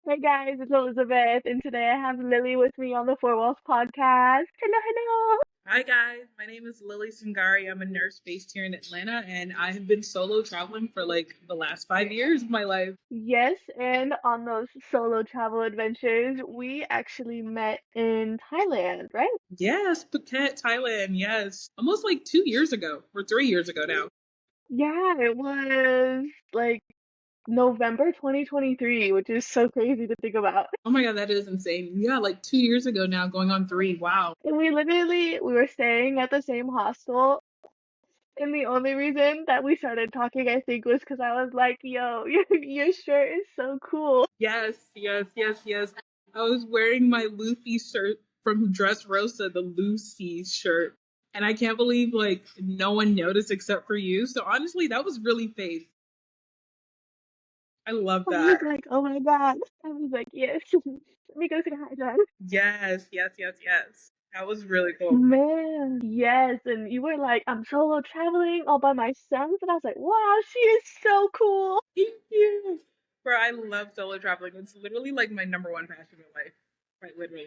Hey guys, it's Elizabeth, and today I have Lily with me on the Four Walls podcast. Hello, hello. Hi guys, my name is Lilly Singari. I'm a nurse based here in Atlanta, and I have been solo traveling for like the last 5 years of my life. Yes, and on those solo travel adventures, we actually met in Thailand, right? Yes, Phuket, Thailand. Yes, almost like 2 years ago or 3 years ago now. Yeah, it was like November 2023, which is so crazy to think about. Oh my god, that is insane. Yeah, like 2 years ago now, going on three. Wow. And we were staying at the same hostel, and the only reason that we started talking, I think, was because I was like, "Yo, your shirt is so cool." Yes, yes, yes, yes. I was wearing my Luffy shirt from Dressrosa, the Lucy shirt, and I can't believe like no one noticed except for you. So honestly, that was really fake. I love I was that. like, oh my God. I was like, yes. Let me go say hi, John. Yes, yes, yes, yes. That was really cool. Man, yes. And you were like, I'm solo traveling all by myself. And I was like, wow, she is so cool. Thank you. Bro, I love solo traveling. It's literally like my number one passion in life. Quite literally.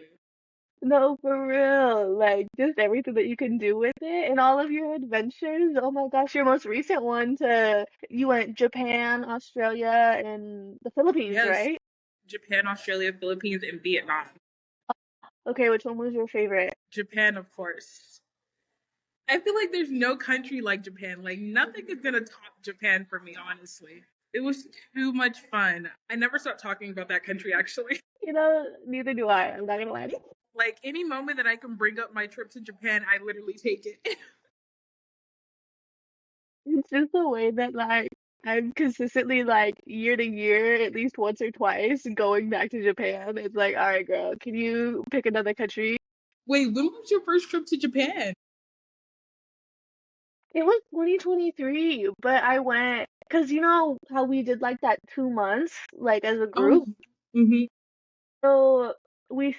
No, for real. Like, just everything that you can do with it and all of your adventures. Oh my gosh, your most recent one you went Japan, Australia, and the Philippines, Yes. right? Japan, Australia, Philippines, and Vietnam. Okay, which one was your favorite? Japan, of course. I feel like there's no country like Japan. Like nothing is gonna top Japan for me, honestly. It was too much fun. I never stopped talking about that country actually. Neither do I. I'm not gonna lie to you. Like any moment that I can bring up my trip to Japan, I literally take it. It's just the way that like I'm consistently like year to year, at least once or twice, going back to Japan. It's like, all right, girl, can you pick another country? Wait, when was your first trip to Japan? It was 2023, but I went because you know how we did like that 2 months, like as a Oh, group. mm-hmm. So I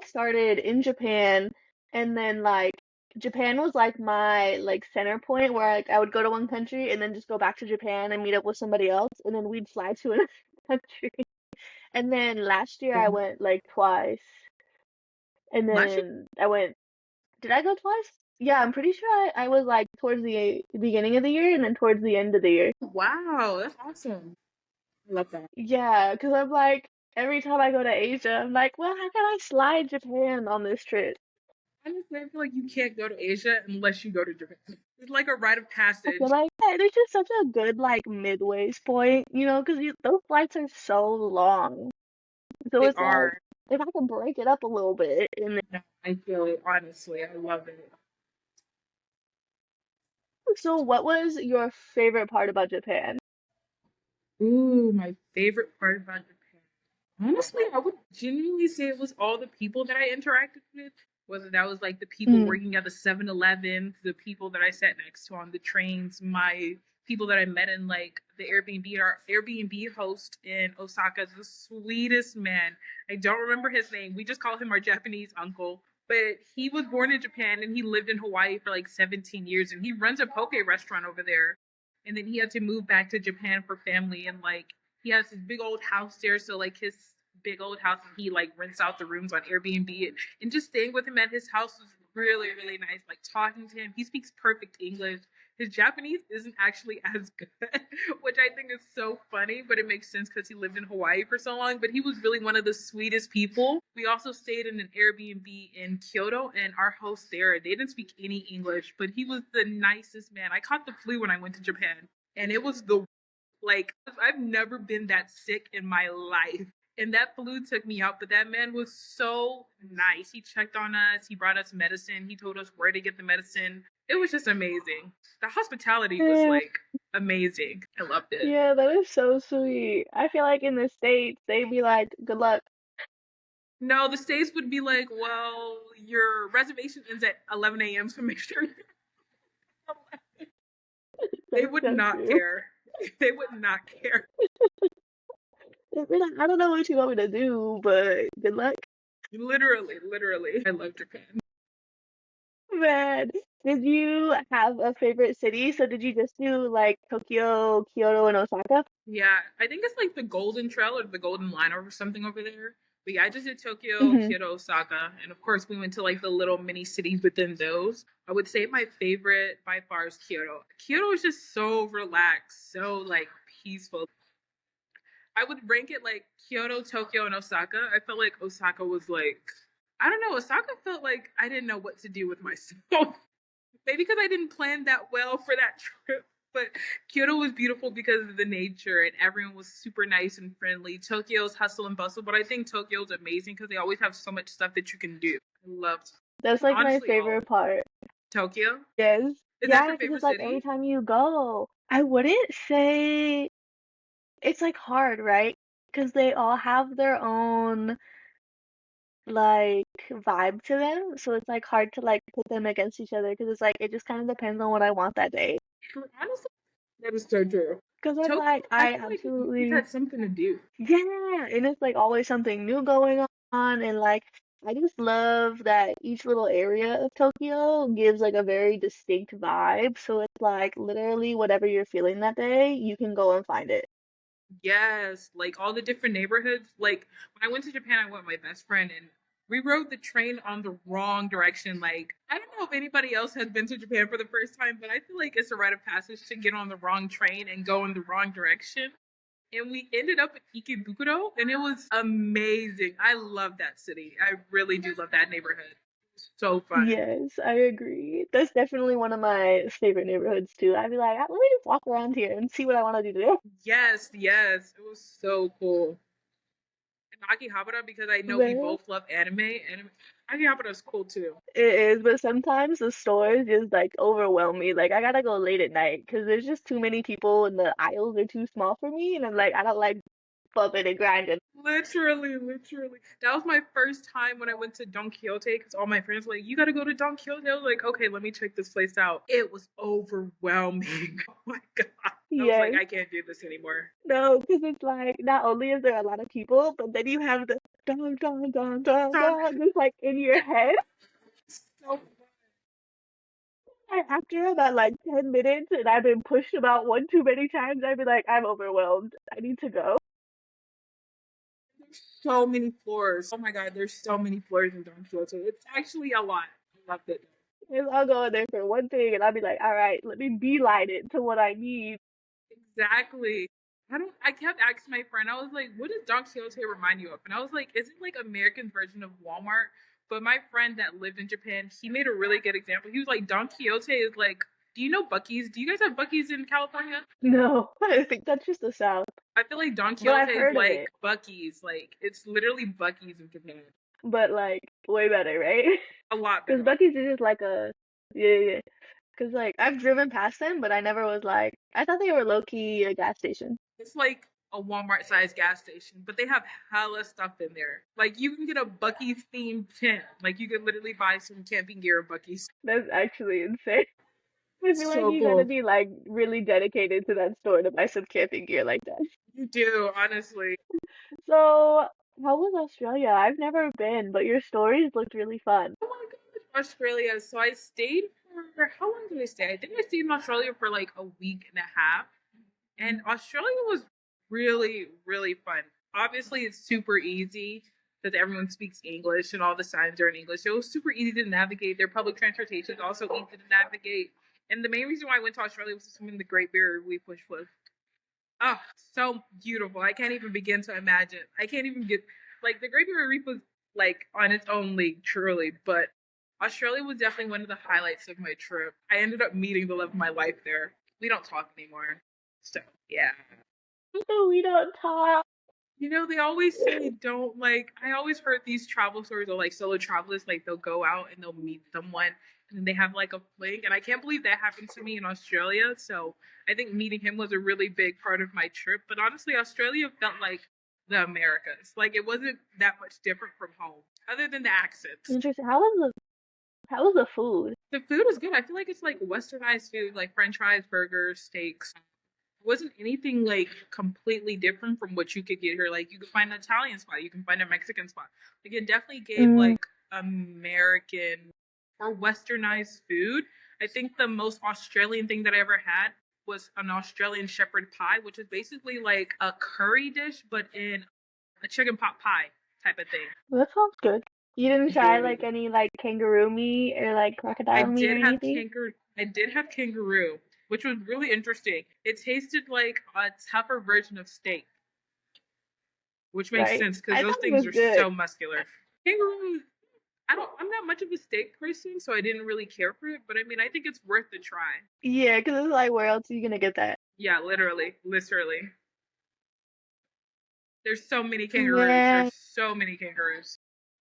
started in Japan, and then like Japan was like my like center point where like I would go to one country and then just go back to Japan and meet up with somebody else, and then we'd fly to another country. And then last year I went like twice. And Last year? then did I go twice? Yeah, I'm pretty sure I was like towards the beginning of the year and then towards the end of the year. Wow, that's awesome. I love that. Yeah, because I'm like, every time I go to Asia, I'm like, well, how can I slide Japan on this trip? Honestly, I feel like you can't go to Asia unless you go to Japan. It's like a rite of I feel passage. like yeah, there's just such a good like midway point, because those flights are so long. So They it's like, are. if I can break it up a little bit and No, I feel it, honestly. I love it. so what was your favorite part about Japan? Ooh, my favorite part about Japan. Honestly, I would genuinely say it was all the people that I interacted with. Whether that was like the people Mm. working at the 7-Eleven, the people that I sat next to on the trains, my people that I met in like the Airbnb, our Airbnb host in Osaka, the sweetest man. I don't remember his name. We just call him our Japanese uncle. But he was born in Japan and he lived in Hawaii for like 17 years and he runs a poke restaurant over there. And then he had to move back to Japan for family and like he has his big old house there, so like his big old house, and he like rents out the rooms on Airbnb, and just staying with him at his house was really really nice. Like talking to him, he speaks perfect English. His Japanese isn't actually as good, which I think is so funny, but it makes sense because he lived in Hawaii for so long. But he was really one of the sweetest people. We also stayed in an Airbnb in Kyoto, and our host there, they didn't speak any English, but he was the nicest man. I caught the flu when I went to Japan, and it was the like, I've never been that sick in my life. And that flu took me out, but that man was so nice. He checked on us, he brought us medicine, he told us where to get the medicine. It was just amazing. The hospitality was Yeah, like amazing. I loved it. yeah, that is so sweet. I feel like in the States, they'd be like, good luck. No, the States would be like, well, your reservation ends at 11 a.m., so make sure they That's would so not true. care. They would not care. They'd be like, I don't know what you want me to do, but good luck. Literally, literally. I love Japan. Man. Did you have a favorite city? So did you just do like Tokyo, Kyoto, and Osaka? Yeah, I think it's like the Golden Trail or the Golden Line or something over there. But yeah, I just did Tokyo, Hmm. Kyoto, Osaka, and of course we went to like the little mini cities within those. I would say my favorite by far is Kyoto. Kyoto is just so relaxed, so like peaceful. I would rank it like Kyoto, Tokyo, and Osaka. I felt like Osaka was like I don't know. Osaka felt like I didn't know what to do with myself. Maybe because I didn't plan that well for that trip. But Kyoto was beautiful because of the nature and everyone was super nice and friendly. Tokyo's hustle and bustle, but I think Tokyo's amazing because they always have so much stuff that you can do. I loved That's like my honestly all favorite of part. Tokyo. Yes. Is that Yeah, your because it's favorite like every city? time you go, I wouldn't say it's like hard, right? Because they all have their own like vibe to them, so it's like hard to like put them against each other because it's like it just kind of depends on what I want that day. Honestly, that is so true. Because I'm Tokyo, like, I I feel like you always absolutely, had something to do. yeah, and it's like always something new going on, and like I just love that each little area of Tokyo gives like a very distinct vibe. So it's like literally whatever you're feeling that day, you can go and find it. Yes, like all the different neighborhoods. Like when I went to Japan, I went with my best friend and we rode the train on the wrong direction. Like, I don't know if anybody else has been to Japan for the first time, but I feel like it's a rite of passage to get on the wrong train and go in the wrong direction. And we ended up at Ikebukuro and it was amazing. I love that city. I really do love that neighborhood. So fun. Yes, I agree. That's definitely one of my favorite neighborhoods too. I'd be like, let me just walk around here and see what I want to do today. Yes, yes. It was so cool. And Akihabara because I know we Man, both love anime. Akihabara is cool too. it is, but sometimes the stores just like overwhelm me. Like I gotta go late at night because there's just too many people and the aisles are too small for me, and I'm like, I don't like bumping and grinding. Literally, literally. That was my first time when I went to Don Quixote because all my friends were like, "You got to go to Don Quixote." I was like, "Okay, let me check this place out." It was overwhelming. Oh my god! I was like, Yes, "I can't do this anymore." no, because it's like not only is there a lot of people, but then you have the dun dun dun dun So, dun just like in your head. so And after about like 10 minutes and I've been pushed about one too many times, I'd be like, I'm overwhelmed. I need to go. there's so many floors. Oh my god, there's so many floors in Don Quixote. It's actually a lot. I loved it. And I'll go in there for one thing and I'll be like, all right, let me beeline it to what I need. Exactly. I don't. I kept asking my friend. I was like, "What does Don Quixote remind you of?" And I was like, "Is it like American version of Walmart?" But my friend that lived in Japan, he made a really good example. He was like, "Don Quixote is like, do you know Bucky's? Do you guys have Bucky's in California?" No, I think that's just the South. I feel like Don But I've Quixote is heard of like it. Bucky's. Like it's literally Bucky's of Japan. But like way better, right? A lot Because better. Bucky's is just like a, yeah, yeah. Because like I've driven past them, but I never was like, I thought they were low key a gas station. It's like a Walmart sized gas station, but they have hella stuff in there. Like you can get a Bucky's themed tent. Like you could literally buy some camping gear at Bucky's. That's actually insane. I feel like So you gotta cool. be like really dedicated to that store to buy some camping gear like that. You do, honestly. So, how was Australia? I've never been, but your stories looked really fun. Oh my gosh, Australia. So I stayed for how long did I stay? I think I stayed in Australia for like a week and a half. And Australia was really, really fun. Obviously, it's super easy because everyone speaks English and all the signs are in English. So it was super easy to navigate. Their public transportation is also easy to navigate. And the main reason why I went to Australia was to swim in the Great Barrier Reef, which was oh, so beautiful. I can't even begin to imagine. I can't even get like the Great Barrier Reef was like on its own league, truly. But Australia was definitely one of the highlights of my trip. I ended up meeting the love of my life there. We don't talk anymore, so yeah. We don't talk. You know, they always say don't like. I always heard these travel stories or like solo travelers like they'll go out and they'll meet someone and then they have like a fling, and I can't believe that happened to me in Australia. So I think meeting him was a really big part of my trip. But honestly, Australia felt like the Americas. Like it wasn't that much different from home, other than the accents. Interesting. How was the food? The food is good. I feel like it's like westernized food, like French fries, burgers, steaks. Wasn't anything like completely different from what you could get here. Like you could find an Italian spot, you can find a Mexican spot. Like it definitely gave Mm, like American or westernized food, I think the most Australian thing that I ever had was an Australian shepherd pie, which is basically like a curry dish, but in a chicken pot pie type of thing. Well, that sounds good. You didn't try Very like good. any like kangaroo meat or like I crocodile meat or did have anything? I did have kangaroo, which was really interesting. It tasted like a tougher version of steak, which makes Right. sense because I those thought it things was are good. so muscular. Kangaroo, I'm not much of a steak person, so I didn't really care for it. But I mean, I think it's worth the try. Yeah, 'cause it's like, where else are you gonna get that? Yeah, literally, literally. There's so many kangaroos. Man. There's so many kangaroos.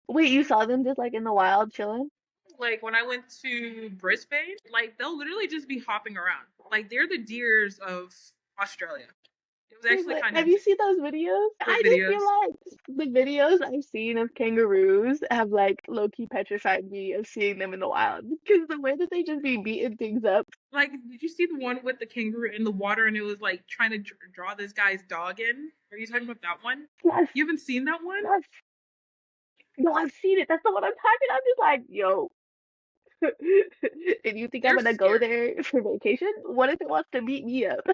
Wait, you saw them just like in the wild chilling? Like when I went to Brisbane, like they'll literally just be hopping around. Like they're the deers of Australia. It was Wait, actually but kind of have you insane. seen those videos? What I just feel videos? like the videos I've seen of kangaroos have like low-key petrified me of seeing them in the wild. Because the way that they just be beating things up. Like, did you see the one with the kangaroo in the water and it was like trying to draw this guy's dog in? Are you talking about that one? Yes, You haven't seen that one? yes. No, I've seen it. That's the one I'm talking. I'm just like, yo. If you think I'm They're gonna go scary. there for vacation, what if it wants to beat me up?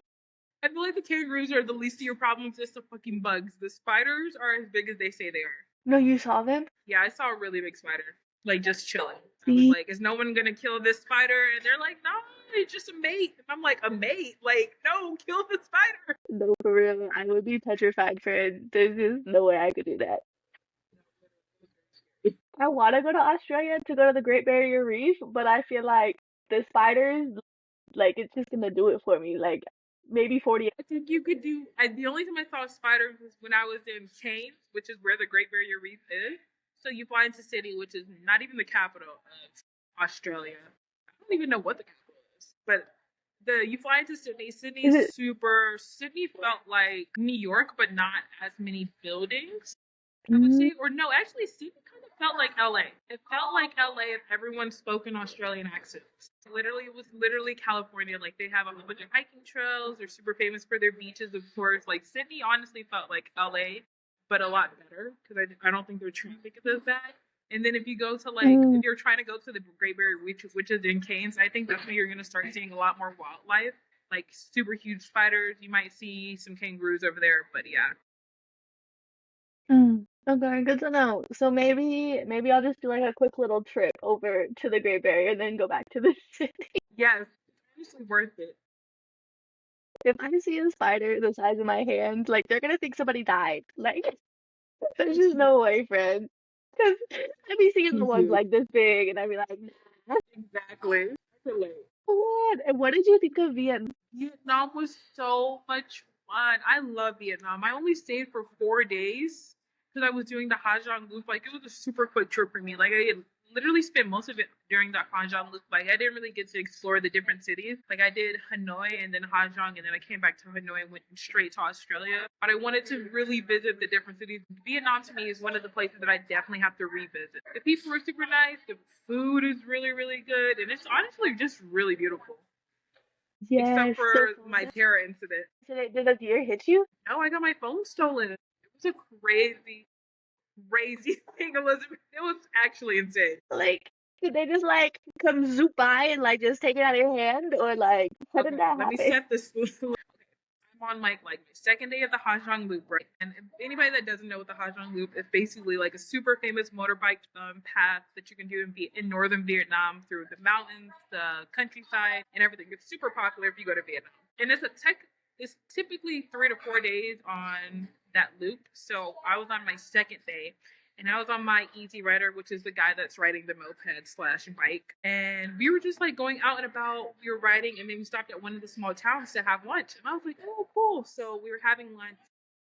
I feel like the kangaroos are the least of your problems. It's the fucking bugs. The spiders are as big as they say they are. No, you saw them? Yeah, I saw a really big spider, like just chilling. I was See? like, "Is no one gonna kill this spider?" And they're like, "No, it's just a mate." And I'm like, "A mate? Like, no, kill the spider." No, for real. I would be petrified, friend. There's just no way I could do that. I want to go to Australia to go to the Great Barrier Reef, but I feel like the spiders, like, it's just gonna do it for me. Like, maybe 40. I think you could do. The only time I saw spiders was when I was in Cairns, which is where the Great Barrier Reef is. So you fly into Sydney, which is not even the capital of Australia. I don't even know what the capital is, but you fly into Sydney. Is Sydney's it? super. Sydney felt like New York, but not as many buildings. I would Mm, say, or no, actually, Sydney kind of felt like LA. It felt like LA if everyone spoke in Australian accents. Literally, it was literally California. Like they have a whole bunch of hiking trails. They're super famous for their beaches, of course. Like Sydney, honestly, felt like LA, but a lot better because I don't think their traffic is as bad. And then if you go to like, mm, if you're trying to go to the Great Barrier Reef, which is in Cairns, I think that's when you're gonna start seeing a lot more wildlife, like super huge spiders. You might see some kangaroos over there, but yeah. mm. Okay, good to know. So maybe I'll just do like a quick little trip over to the Great Barrier and then go back to the city. Yes, it's honestly worth it. If I see a spider the size of my hand, like they're gonna think somebody died. Like there's just no way, friend. Because I'd be seeing the ones like this big, and I'd be like, nah, Exactly. Relate. what? And what did you think of Vietnam? Vietnam was so much fun. I love Vietnam. I only stayed for 4 days because I was doing the Ha Giang Loop. Like it was a super quick trip for me. Like I had literally spent most of it during the Ha Giang Loop. Like I didn't really get to explore the different cities. Like I did Hanoi and then Ha Giang, and then I came back to Hanoi and went straight to Australia. But I wanted to really visit the different cities. Vietnam to me is one of the places that I definitely have to revisit. The people are super nice. The food is really, really good, and it's honestly just really beautiful except Yes, the for phone. my Terra incident. Did a deer hit you? No, I got my phone stolen. It was a crazy, crazy thing, Elizabeth. It was actually insane. Like, did they just like come zoop by and like just take it out of your hand, or like how did Okay, that let me happen? set this. I'm on like my second day of the Ha Giang Loop, right? And if anybody that doesn't know what the Ha Giang Loop is, basically like a super famous motorbike path that you can do in northern Vietnam through the mountains, the countryside, and everything. It's super popular if you go to Vietnam. And it's typically 3 to 4 days on that loop. So I was on my second day, and I was on my easy rider, which is the guy that's riding the moped slash bike. And we were just like going out and about. We were riding, and then we stopped at one of the small towns to have lunch. And I was like, oh, cool. So we were having lunch,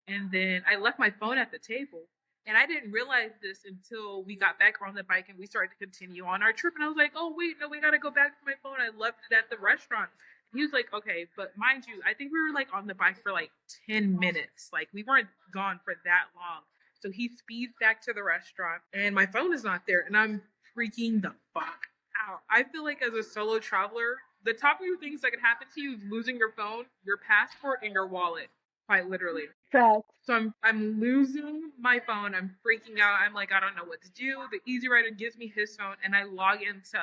and then I left my phone at the table. And I didn't realize this until we got back on the bike and we started to continue on our trip. And I was like, oh, wait, no, we got to go back to my phone. I left it at the restaurant. He was like, okay, but mind you, I think we were like on the bike for like 10 minutes. Like we weren't gone for that long. So he speeds back to the restaurant and my phone is not there. And I'm freaking the fuck out. I feel like as a solo traveler, the top few things that could happen to you is losing your phone, your passport, and your wallet. Quite literally. Facts. So I'm losing my phone. I'm freaking out. I'm like, I don't know what to do. The Easy Rider gives me his phone, and I log into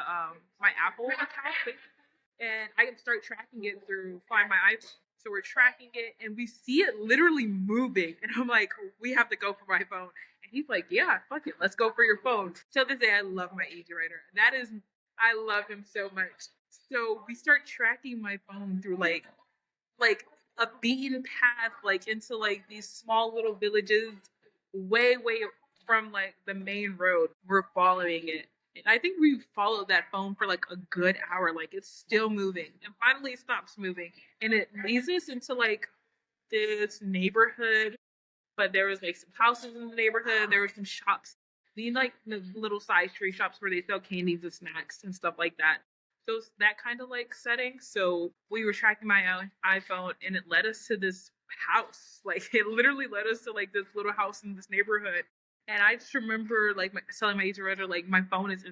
my Apple account. and I can start tracking it through Find My iPhone. So we're tracking it, and we see it literally moving, and I'm like, we have to go for my phone. And he's like, yeah, fuck it, let's go for your phone. Till this day, I love my Easy Rider. That is, I love him so much. So we start tracking my phone through like a beaten path, like into like these small little villages, way from like the main road. We're following it. And I think we followed that phone for like a good hour. Like it's still moving. And finally it stops moving. And it leads us into like this neighborhood, but there was like some houses in the neighborhood. There were some shops, these like the little side street shops where they sell candies and snacks and stuff like that. So that kind of like setting. So we were tracking my iPhone, and it led us to this house. Like it literally led us to like this little house in this neighborhood. And I just remember like telling my Ezra like my phone is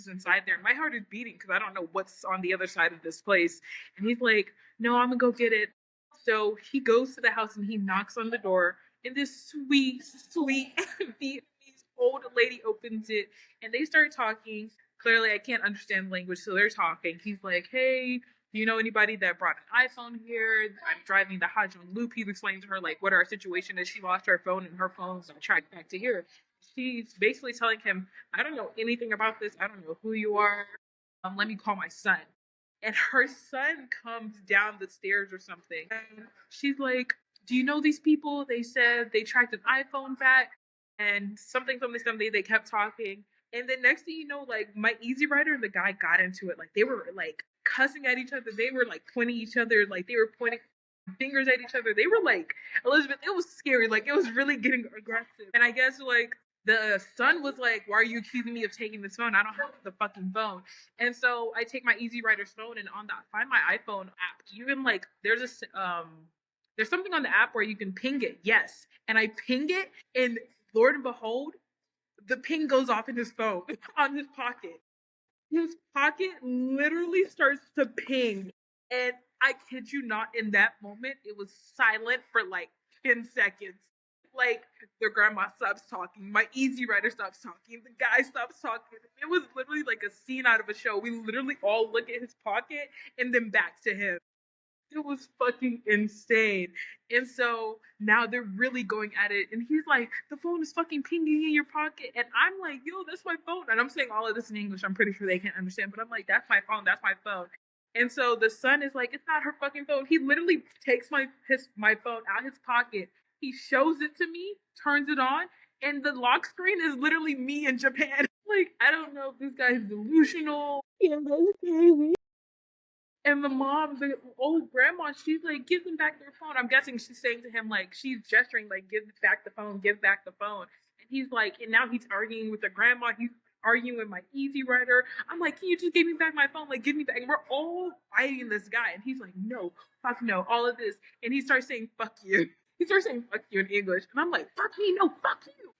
inside there. My heart is beating because I don't know what's on the other side of this place. And he's like, "No, I'm gonna go get it." So he goes to the house and he knocks on the door, and this sweet Vietnamese old lady opens it, and they start talking. Clearly, I can't understand the language, so they're talking. He's like, "Hey, do you know anybody that brought an iPhone here? I'm driving the Hajun Loop." He explains to her like what our situation is. She lost her phone, and her phone's tracked back to here. She's basically telling him, "I don't know anything about this. I don't know who you are. Let me call my son." And her son comes down the stairs or something. And she's like, "Do you know these people? They said they tracked an iPhone back and something. They kept talking. And then next thing you know, like my Easy Rider and the guy got into it. Like they were like cussing at each other. They were like pointing each other. Like they were pointing fingers at each other. They were like, Elizabeth, it was scary. Like it was really getting aggressive. And I guess like the son was like, "Why are you accusing me of taking this phone? I don't have the fucking phone." And so I take my Easy Rider's phone, and on that Find My iPhone app, you can like there's something on the app where you can ping it. Yes, and I ping it, and Lord and behold, the ping goes off in his phone on his pocket. His pocket literally starts to ping, and I kid you not, in that moment, it was silent for like 10 seconds. Like their grandma stops talking, my Easy Rider stops talking, the guy stops talking. It was literally like a scene out of a show. We literally all look at his pocket and then back to him. It was fucking insane. And so now they're really going at it. And he's like, "The phone is fucking pinging in your pocket." And I'm like, "Yo, that's my phone." And I'm saying all of this in English. I'm pretty sure they can't understand. But I'm like, "That's my phone. That's my phone." And so the son is like, "It's not her fucking phone." He literally takes my phone out his pocket. He shows it to me, turns it on, and the lock screen is literally me in Japan. Like, I don't know if this guy's delusional. Yeah, that's crazy. And the mom, the old grandma, she's like, "Give them back their phone." I'm guessing she's saying to him, like, she's gesturing, like, "Give back the phone, give back the phone." And he's like, and now he's arguing with the grandma. He's arguing with my Easy Rider. I'm like, "Can you just give me back my phone? Like, give me back." And we're all fighting this guy. And he's like, "No, fuck no, all of this." And he starts saying, "Fuck you." He starts saying, "Fuck you" in English. And I'm like, "Fuck me, no, fuck you."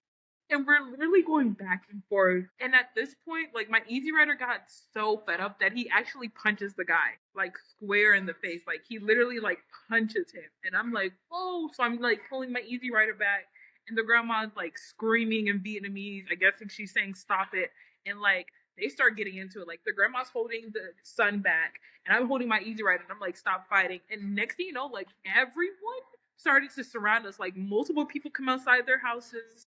And we're literally going back and forth. And at this point, like my Easy Rider got so fed up that he actually punches the guy, like square in the face. Like he literally like punches him. And I'm like, "Oh," so I'm like pulling my Easy Rider back. And the grandma's like screaming in Vietnamese. I guess she's saying stop it. And like they start getting into it. Like the grandma's holding the son back. And I'm holding my Easy Rider. And I'm like, "Stop fighting." And next thing you know, like everyone started to surround us. Like multiple people come outside their houses.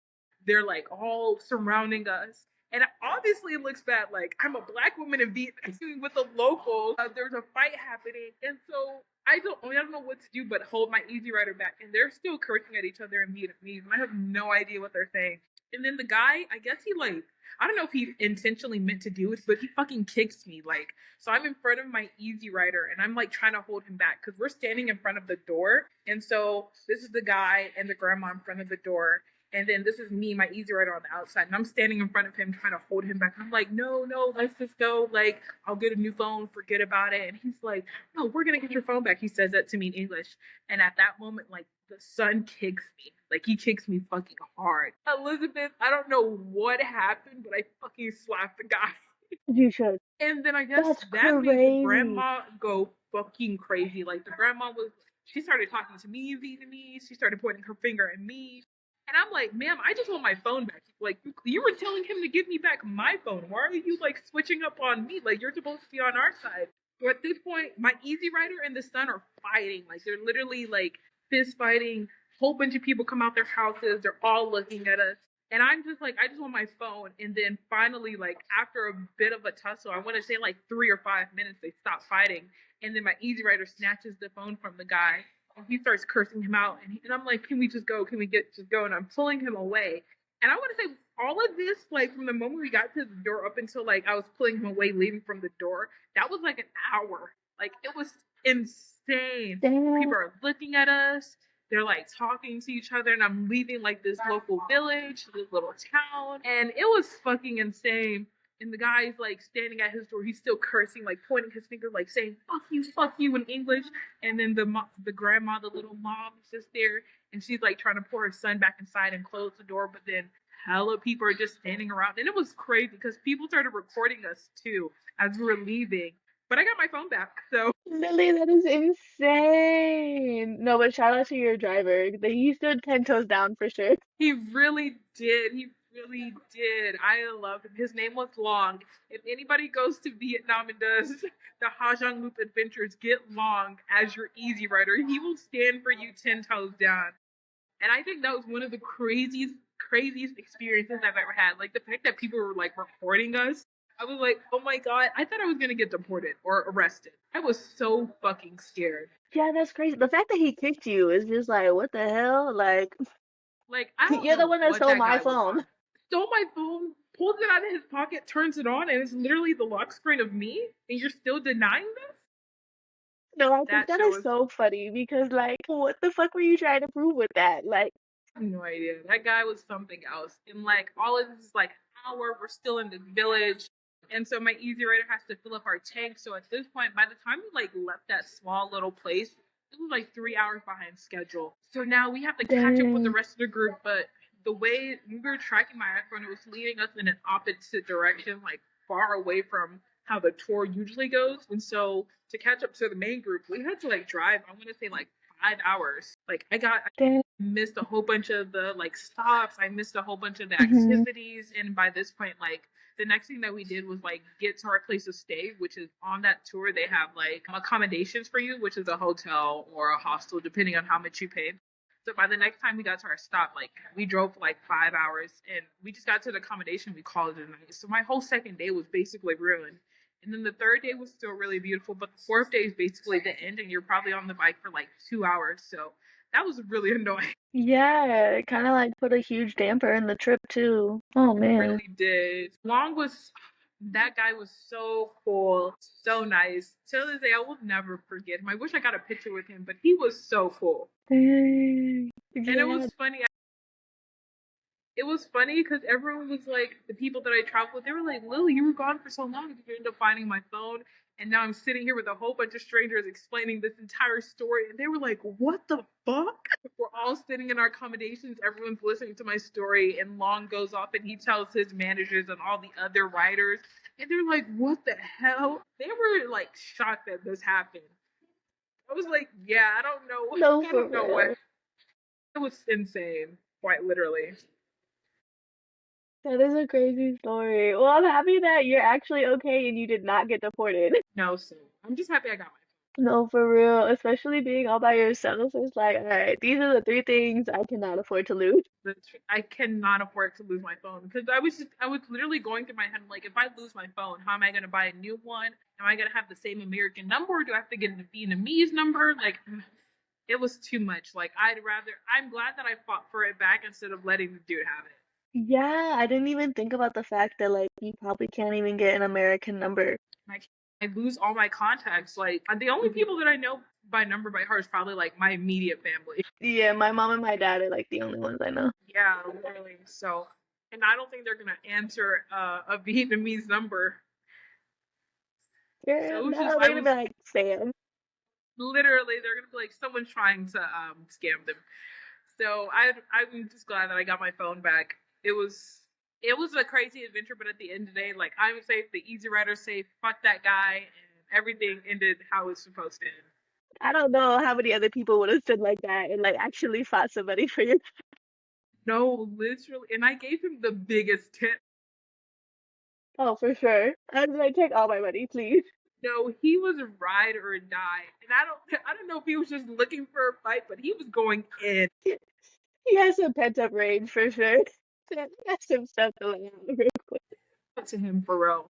They're like all surrounding us. And obviously it looks bad. Like I'm a black woman in Vietnam with a local. There's a fight happening. And so I don't know what to do but hold my Easy Rider back. And they're still cursing at each other in Vietnamese. And I have no idea what they're saying. And then the guy, I guess he like, I don't know if he intentionally meant to do it, but he fucking kicks me. Like, so I'm in front of my Easy Rider and I'm like trying to hold him back because we're standing in front of the door. And so this is the guy and the grandma in front of the door. And then this is me, my Easy Rider on the outside. And I'm standing in front of him trying to hold him back. And I'm like, "No, no, let's just go. Like, I'll get a new phone. Forget about it." And he's like, "No, we're going to get your phone back." He says that to me in English. And at that moment, like, the son kicks me. Like, he kicks me fucking hard. Elizabeth, I don't know what happened, but I fucking slapped the guy. You should. And then I guess That's that made the crazy. grandma go fucking crazy. Like, the grandma was, she started talking to me in Vietnamese. She started pointing her finger at me. And I'm like, "Ma'am, I just want my phone back." Like, you were telling him to give me back my phone. Why are you like switching up on me? Like, you're supposed to be on our side. So at this point, my Easy Rider and the son are fighting. Like they're literally like fist fighting. Whole bunch of people come out their houses. They're all looking at us. And I'm just like, I just want my phone. And then finally, like after a bit of a tussle, I want to say like 3 or 5 minutes, they stop fighting. And then my Easy Rider snatches the phone from the guy. And he starts cursing him out. And I'm like, can we just go? Can we just go? And I'm pulling him away. And I want to say all of this, like from the moment we got to the door up until like I was pulling him away, leaving from the door, that was like an hour. Like it was insane. Damn. People are looking at us. They're like talking to each other, and I'm leaving like this local village, this little town, and it was fucking insane. And the guy's like standing at his door. He's still cursing, like pointing his finger, like saying fuck you" in English. And then the grandma, the little mom, is just there, and she's like trying to pour her son back inside and close the door. But then hella people are just standing around, and it was crazy because people started recording us too as we were leaving. But I got my phone back, so Lily, that is insane. No, but shout out to your driver. He stood 10 toes down for sure. he really did. He really did. I loved him. His name was Long. If anybody goes to Vietnam and does the Ha Giang Loop adventures, get Long as your Easy Rider. He will stand for you 10 toes down. And I think that was one of the craziest experiences I've ever had. Like the fact that people were like recording us. I was like, oh my god, I thought I was gonna get deported or arrested. I was so fucking scared. Yeah, that's crazy. The fact that he kicked you is just like, what the hell? Like, Like, I don't you're the know one that what stole that my guy was on. phone. Stole my phone, pulls it out of his pocket, turns it on, and it's literally the lock screen of me, and you're still denying this? No, I think That that is shows so funny because, like, what the fuck were you trying to prove with that? Like, no idea. That guy was something else. And like all of this is like hour, we're still in the village. And so my Easy Rider has to fill up our tank. So at this point, by the time we like left that small little place, it was like 3 hours behind schedule. So now we have to catch up with the dang, rest of the group. But the way we were tracking my iPhone, it was leading us in an opposite direction, like far away from how the tour usually goes. And so to catch up to the main group, we had to like drive, I want to say like 5 hours. Like I dang. missed a whole bunch of the like stops. I missed a whole bunch of the Hmm. activities. And by this point, like the next thing that we did was like get to our place of stay, which is on that tour. They have like accommodations for you, which is a hotel or a hostel, depending on how much you paid. So by the next time we got to our stop, like we drove for like 5 hours and we just got to the accommodation. We called it a night. So my whole second day was basically ruined. And then the third day was still really beautiful, but the fourth day is basically the end, and you're probably on the bike for like 2 hours. So that was really annoying. Yeah, it kind of like put a huge damper in the trip too. Oh man. Really did. Long was that guy was so cool, so nice. Till this day, I will never forget him. I wish I got a picture with him, but he was so cool. Dang. And Yeah, it was funny because everyone was like, the people that I traveled with, they were like, Lily, you were gone for so long. Did you end up finding my phone? And now I'm sitting here with a whole bunch of strangers explaining this entire story. And they were like, what the fuck? We're all sitting in our accommodations. Everyone's listening to my story. And Long goes off and he tells his managers and all the other writers. And they're like, what the hell? They were like shocked that this happened. I was like, yeah, I don't know. no, I for don't know what. real. It was insane, quite literally. That is a crazy story. Well, I'm happy that you're actually okay and you did not get deported. No, so I'm just happy I got my No, for real. Especially being all by yourself. It's like, all right, these are the three things I cannot afford to lose. I cannot afford to lose my phone because I was literally going through my head like, if I lose my phone, how am I gonna buy a new one? Am I gonna have the same American number? Or do I have to get a Vietnamese number? Like, it was too much. Like, I'm glad that I fought for it back instead of letting the dude have it. Yeah, I didn't even think about the fact that like you probably can't even get an American number. I lose all my contacts. Like, the only people that I know by number by heart is probably like my immediate family. Yeah, my mom and my dad are like the only ones I know. Yeah, literally. So, and I don't think they're gonna answer a Vietnamese number. Yeah, So it was just no, I they're gonna be was like, Sam. literally they're gonna be like someone's trying to scam them. So I'm just glad that I got my phone back. It was a crazy adventure, but at the end of the day, like I'm safe, the Easy Rider's safe. Fuck that guy, and everything ended how it's supposed to end. I don't know how many other people would have stood like that and like actually fought somebody for you. No, literally, and I gave him the biggest tip. Oh, for sure. I was like, take all my money, please. No, he was ride or die, and I don't know if he was just looking for a fight, but he was going in. He has some pent up rage for sure. That's some stuff to let out real quick. To him for real.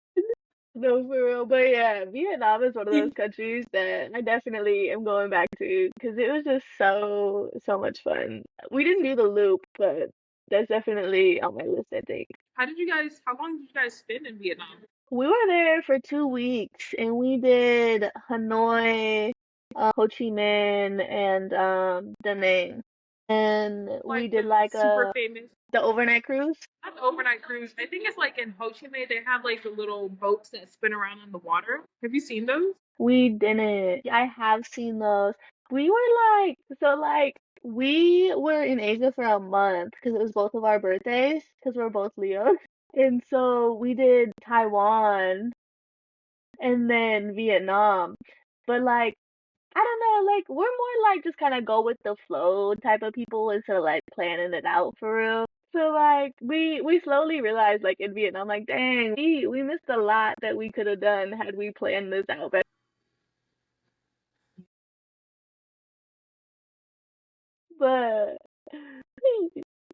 No, for real. But yeah, Vietnam is one of those He, countries that I definitely am going back to because it was just so much fun. We didn't do the loop, but that's definitely on my list, I think. how did you guys? How long did you guys spend in Vietnam? We were there for 2 weeks and we did Hanoi, Ho Chi Minh, and Da Nang. And we Like did the like super famous, the overnight cruise. not overnight cruise. I think it's like in Ho Chi Minh. They have like the little boats that spin around in the water. Have you seen those? We didn't. I have seen those. We were we were in Asia for a month because it was both of our birthdays because we're both Leos. And so we did Taiwan and then Vietnam. But like I don't know, like we're more like just kind of go with the flow type of people instead of like planning it out for real. So like we slowly realized like in Vietnam, like dang, we missed a lot that we could have done had we planned this out better. But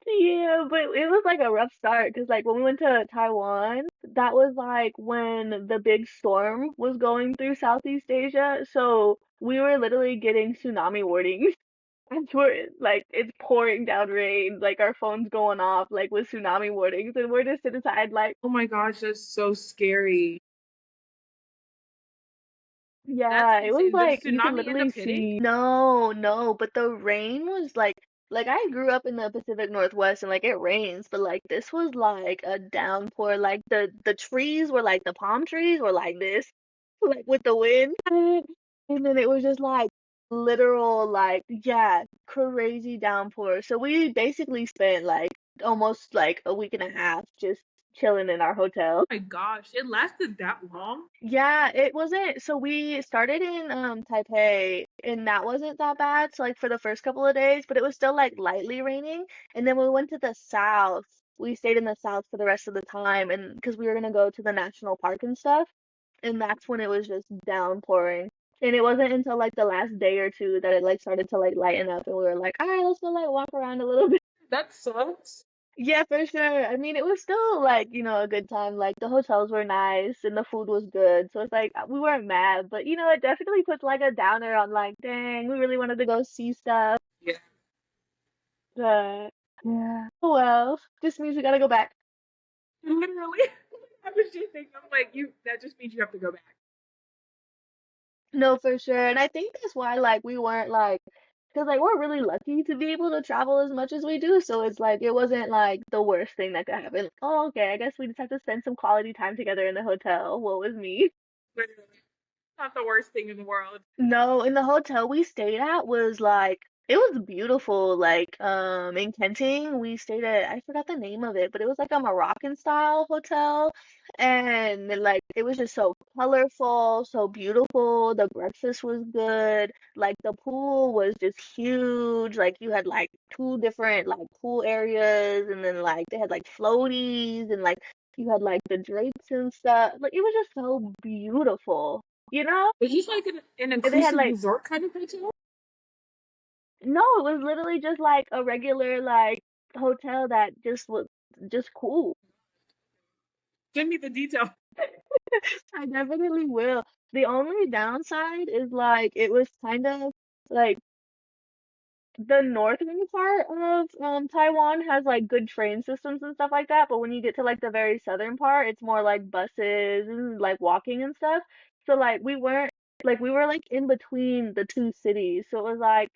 yeah, but it was like a rough start because like when we went to Taiwan, that was like when the big storm was going through Southeast Asia. So we were literally getting tsunami warnings. And we're like it's pouring down rain, like our phone's going off like with tsunami warnings, and we're just sitting inside like, Oh my gosh, that's so scary. That's yeah, it was insane. Did the like you could tsunami end literally up hitting? see. No, no, but the rain was like I grew up in the Pacific Northwest and like it rains, but like this was like a downpour. Like the trees were like the palm trees were like this, like with the wind. And then it was just like literal like yeah, crazy downpour. So we basically spent like almost like a week and a half just chilling in our hotel. Oh my gosh, it lasted that long? Yeah, it wasn't. So we started in Taipei, and that wasn't that bad. So like for the first couple of days, but it was still like lightly raining. And then we went to the south. We stayed in the south for the rest of the time, and because we were gonna go to the national park and stuff, and that's when it was just downpouring. And it wasn't until like the last day or two that it like started to like lighten up, and we were like, all right, let's go like walk around a little bit. That sucks. Yeah, for sure. I mean, it was still like, a good time. Like the hotels were nice and the food was good. So it's like we weren't mad, but it definitely puts like a downer on like, dang, we really wanted to go see stuff. Yeah, But yeah. Oh well. Just means we gotta go back. literally. I was just thinking, I'm like, you. That just means you have to go back. No, for sure. And I think that's why like we weren't like because like we're really lucky to be able to travel as much as we do. So it's like it wasn't like the worst thing that could happen. Oh, okay, I guess we just have to spend some quality time together in the hotel. What was me? Literally, not the worst thing in the world. No, in the hotel we stayed at was like it was beautiful. Like in Kenting, we stayed at I forgot the name of it, but it was like a Moroccan style hotel and like it was just so colorful, so beautiful. The breakfast was good. Like the pool was just huge. Like you had like two different like pool areas and then like they had like floaties and like you had like the drapes and stuff. Like it was just so beautiful. You know? It's just like an And they had inclusive like resort kind of hotel. no, it was literally just like a regular like hotel that just was just cool. Give me the detail. I definitely will. The only downside is like it was kind of like the northern part of Taiwan has like good train systems and stuff like that, but when you get to like the very southern part, it's more like buses and like walking and stuff. So like we were like in between the two cities. So it was like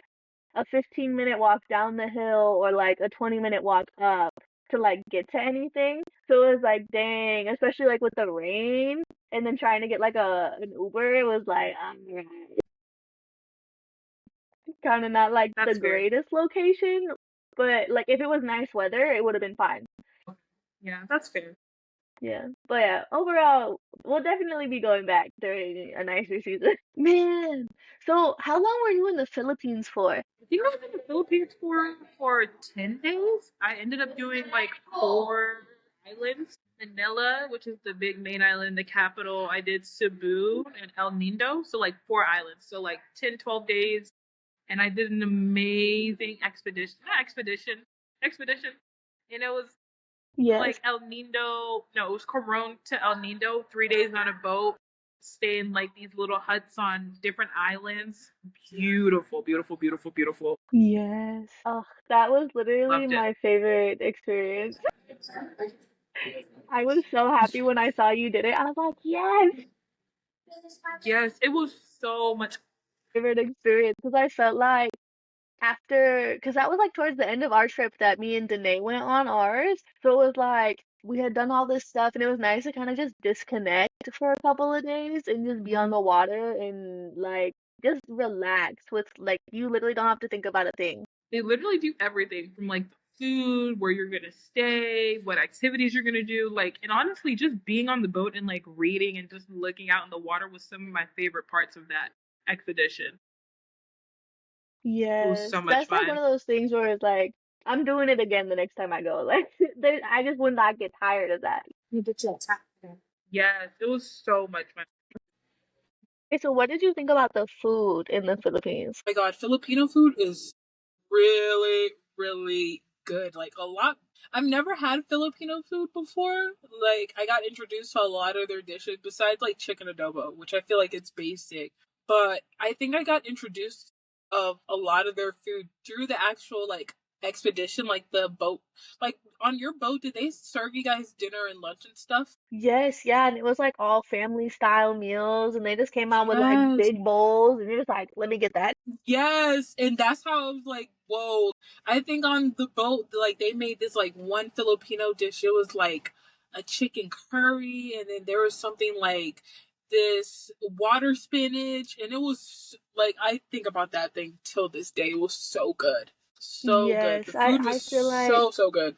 a 15-minute walk down the hill or like a 20-minute walk up to like get to anything. So it was like dang, especially like with the rain and then trying to get like an Uber, it was like kind of not like the That's fair. greatest location, but like if it was nice weather, it would have been fine. Yeah, that's fair. Yeah. But yeah, overall, we'll definitely be going back during a nicer season. Man, so how long were you in the Philippines for? I think I was in the Philippines for 10 days. I ended up doing like 4. islands. Manila, which is the big main island, the capital. I did Cebu and El Nido, so like 4 islands. So like 10, 12 days. And I did an amazing expedition. Not expedition. Expedition. And it was Yes. like El Nido. No, it was Coron to El Nido, 3 days on a boat. Stay in like these little huts on different islands. Beautiful, beautiful, beautiful, beautiful. Yes. Oh, that was literally Loved it. my favorite experience. I was so happy when I saw you did it. I was like, yes, Yes, it was so much. favorite experience because I felt like after, because that was like towards the end of our trip that me and Danae went on ours. So it was like we had done all this stuff and it was nice to kind of just disconnect for a couple of days and just be on Mhm. the water and like just relax with like you literally don't have to think about a thing. They literally do everything from like the food, where you're gonna stay, what activities you're gonna do. Like, and honestly, just being on the boat and like reading and just looking out in the water was some of my favorite parts of that expedition. It was Yes, so much that's like one fun. of those things where it's like I'm doing it again the next time I go. Like I just would not get tired of that. Yes, it was so much fun. Okay, so what did you think about the food in the Philippines? My God, Filipino food is really, really good. Like a lot. I've never had Filipino food before. Like I got introduced to a lot of their dishes besides like chicken adobo, which I feel like it's basic. But I think I got introduced of a lot of their food through the actual like expedition, like the boat. Like on your boat, did they serve you guys dinner and lunch and stuff? Yes, yeah, and it was like all family style meals, and they just came out with like Yes. big bowls, and you're just like, let me get that. Yes, and that's how I was like, whoa. I think on the boat, like they made this like one Filipino dish. It was like a chicken curry, and then there was something like this water spinach, and it was like I think about that thing till this day. It was so good, so good. The Yes, food I was feel like so good.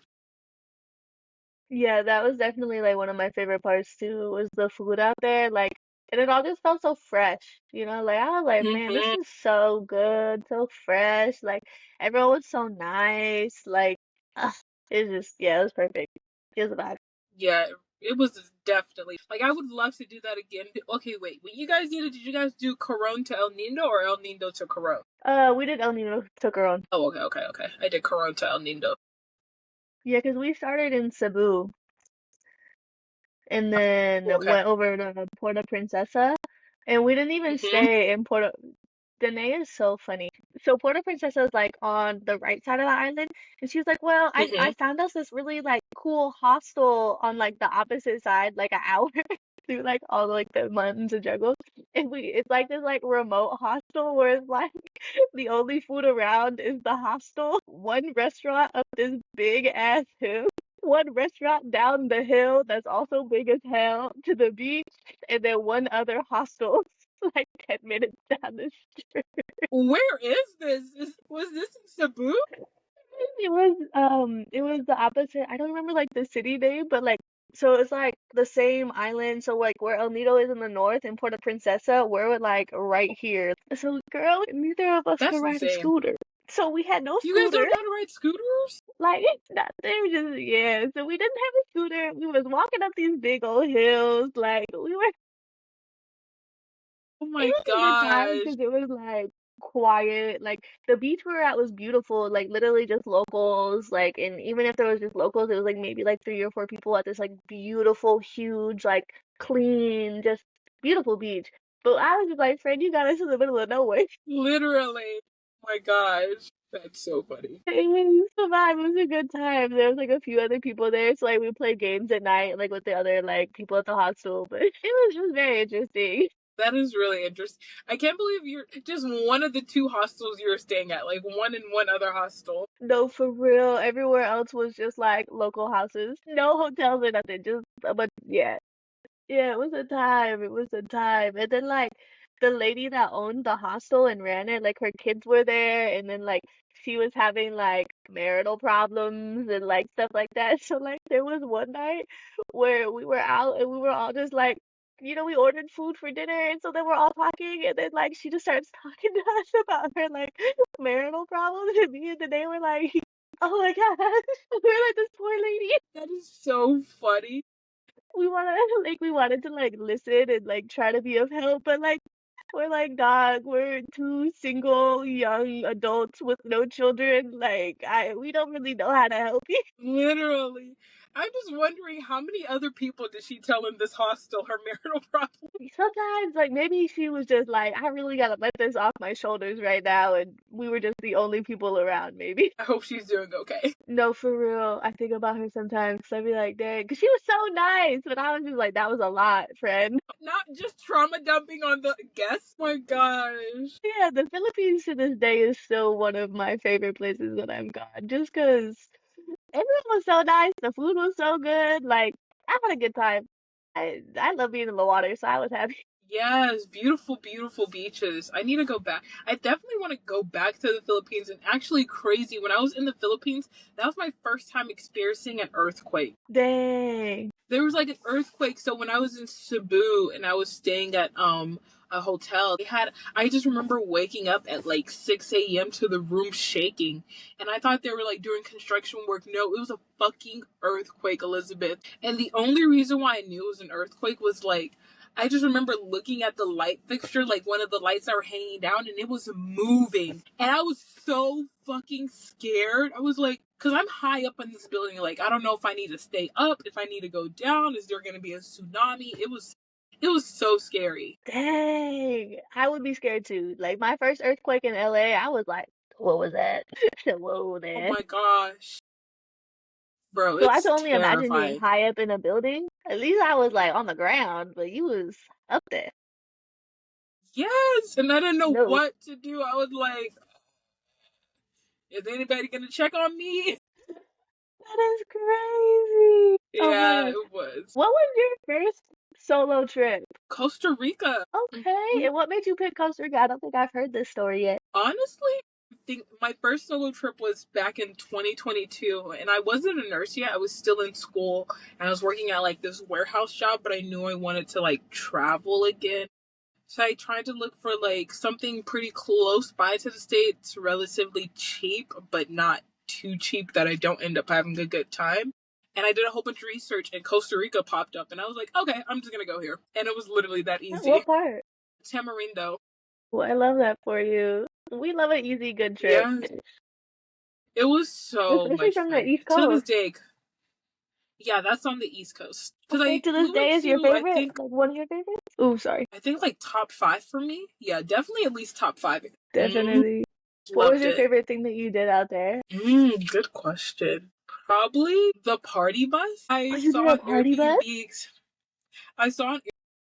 yeah, that was definitely like one of my favorite parts too, was the food out there. Like, and it all just felt so fresh, you know? Like, I was like, man, this Hmm. is so good, so fresh. Like, everyone was so nice. Like, ugh, it just, yeah, it was perfect. It was a vibe. Yeah, it was definitely like I would love to do that again. Okay, wait, what you guys did you guys do Coron to El Nido or El Nido to Coron? We did El Nino took her own. Oh, okay, okay, okay. I did Coron to El Nido. Yeah, because we started in Cebu and then Okay. went over to Puerto Princesa, and we didn't even Hmm. stay in Puerto. Danae is so funny. So Puerto Princesa is like on the right side of the island, and she was like, "Well, I Hmm. found us this really like cool hostel on like the opposite side, like an hour through like all like the mountains and jungles, and we it's like this like remote hostel where it's like the only food around is the hostel, one restaurant up this big ass hill, one restaurant down the hill that's also big as hell to the beach, and then one other hostel like 10 minutes down the street. Where is this? Was this in Cebu? It was the opposite. I don't remember like the city name, but like so it's like the same island. So like where El Nido is in the north and Puerto Princesa, we're like right here. So girl, neither of us That's could ride a insane. scooter. So we had no You guys don't scooter. know how to ride scooters? Like nothing, just yeah. So we didn't have a scooter. We was walking up these big old hills. Like we were Oh it my was a good time gosh. because it was like quiet. Like the beach we were at was beautiful. Like literally just locals. Like and even if there was just locals, it was like maybe like three or four people at this like beautiful, huge, like clean, just beautiful beach. But I was just like, friend, you got us in the middle of nowhere. Literally. Oh my gosh. That's so funny. It was a vibe. It was a good time. There was like a few other people there, so like we played games at night, like with the other like people at the hostel. But it was very interesting. That is really interesting. I can't believe you're just one of the two hostels you were staying at, like one in one other hostel. No, for real. Everywhere else was just like local houses. No hotels or nothing. Just but yeah. Yeah, it was a time. It was a time. And then like the lady that owned the hostel and ran it, like her kids were there and then like she was having like marital problems and like stuff like that. So like there was one night where we were out and we were all just like we ordered food for dinner and so then we're all talking and then like she just starts talking to us about her like marital problems and me and Danae were like Oh my god. We're like this poor lady. That is so funny. We wanna like we wanted to like listen and like try to be of help, but like we're like, dog, we're two single young adults with no children. Like we don't really know how to help you. Literally. I'm just wondering how many other people did she tell in this hostel her marital problem? Sometimes like maybe she was just like, I really gotta let this off my shoulders right now, and we were just the only people around, maybe. I hope she's doing okay. No, for real. I think about her sometimes. 'Cause I'd be like, dang, because she was so nice, but I was just like, that was a lot, friend. Not just trauma dumping on the guests. Oh my gosh. Yeah, the Philippines to this day is still one of my favorite places that I've gone, just because everyone was so nice, the food was so good. Like, I had a good time. I love being in the water, so I was happy. Yes, beautiful, beautiful beaches. I need to go back. I definitely want to go back to the Philippines. And actually, crazy, when I was in the Philippines, that was my first time experiencing an earthquake. Dang. There was like an earthquake. So when I was in Cebu and I was staying at a hotel, they had I just remember waking up at like 6 a.m. to the room shaking. And I thought they were like doing construction work. No, it was a fucking earthquake, Elizabeth. And the only reason why I knew it was an earthquake was like I just remember looking at the light fixture, like one of the lights that were hanging down, and it was moving. And I was so fucking scared. I was like, because I'm high up in this building, like, I don't know if I need to stay up, if I need to go down, is there going to be a tsunami? It was so scary. Dang. I would be scared too. Like my first earthquake in LA, I was like, what was that? Whoa Oh there. my gosh. Bro, So I can it's only imagine being terrifying. high up in a building. At least I was like on the ground, but you was up there. Yes, and I didn't know No. what to do. I was like, is anybody going to check on me? That is crazy. Oh my Yeah, gosh. it was. What was your first solo trip? Costa Rica. Okay. Mhm. And what made you pick Costa Rica? I don't think I've heard this story yet. Honestly, I think my first solo trip was back in 2022, and I wasn't a nurse yet. I was still in school, and I was working at like this warehouse job, but I knew I wanted to like travel again. So I tried to look for like something pretty close by to the States, relatively cheap, but not too cheap that I don't end up having a good time. And I did a whole bunch of research, and Costa Rica popped up, and I was like, okay, I'm just gonna go here. And it was literally that easy. What part? Tamarindo. Well, I love that for you. We love an easy, good trip. Yeah, it was so Especially much from the fun. East To this Coast. day, yeah, that's on the East Coast. Because Okay, I to this flew day is your into, I favorite? think, Like one of your favorites? Oh, sorry. I think like top five for me. Yeah, definitely at least top five. Definitely. What was Loved your it. favorite thing that you did out there? Good question. Probably the party bus. Oh, you did a party bus? I saw an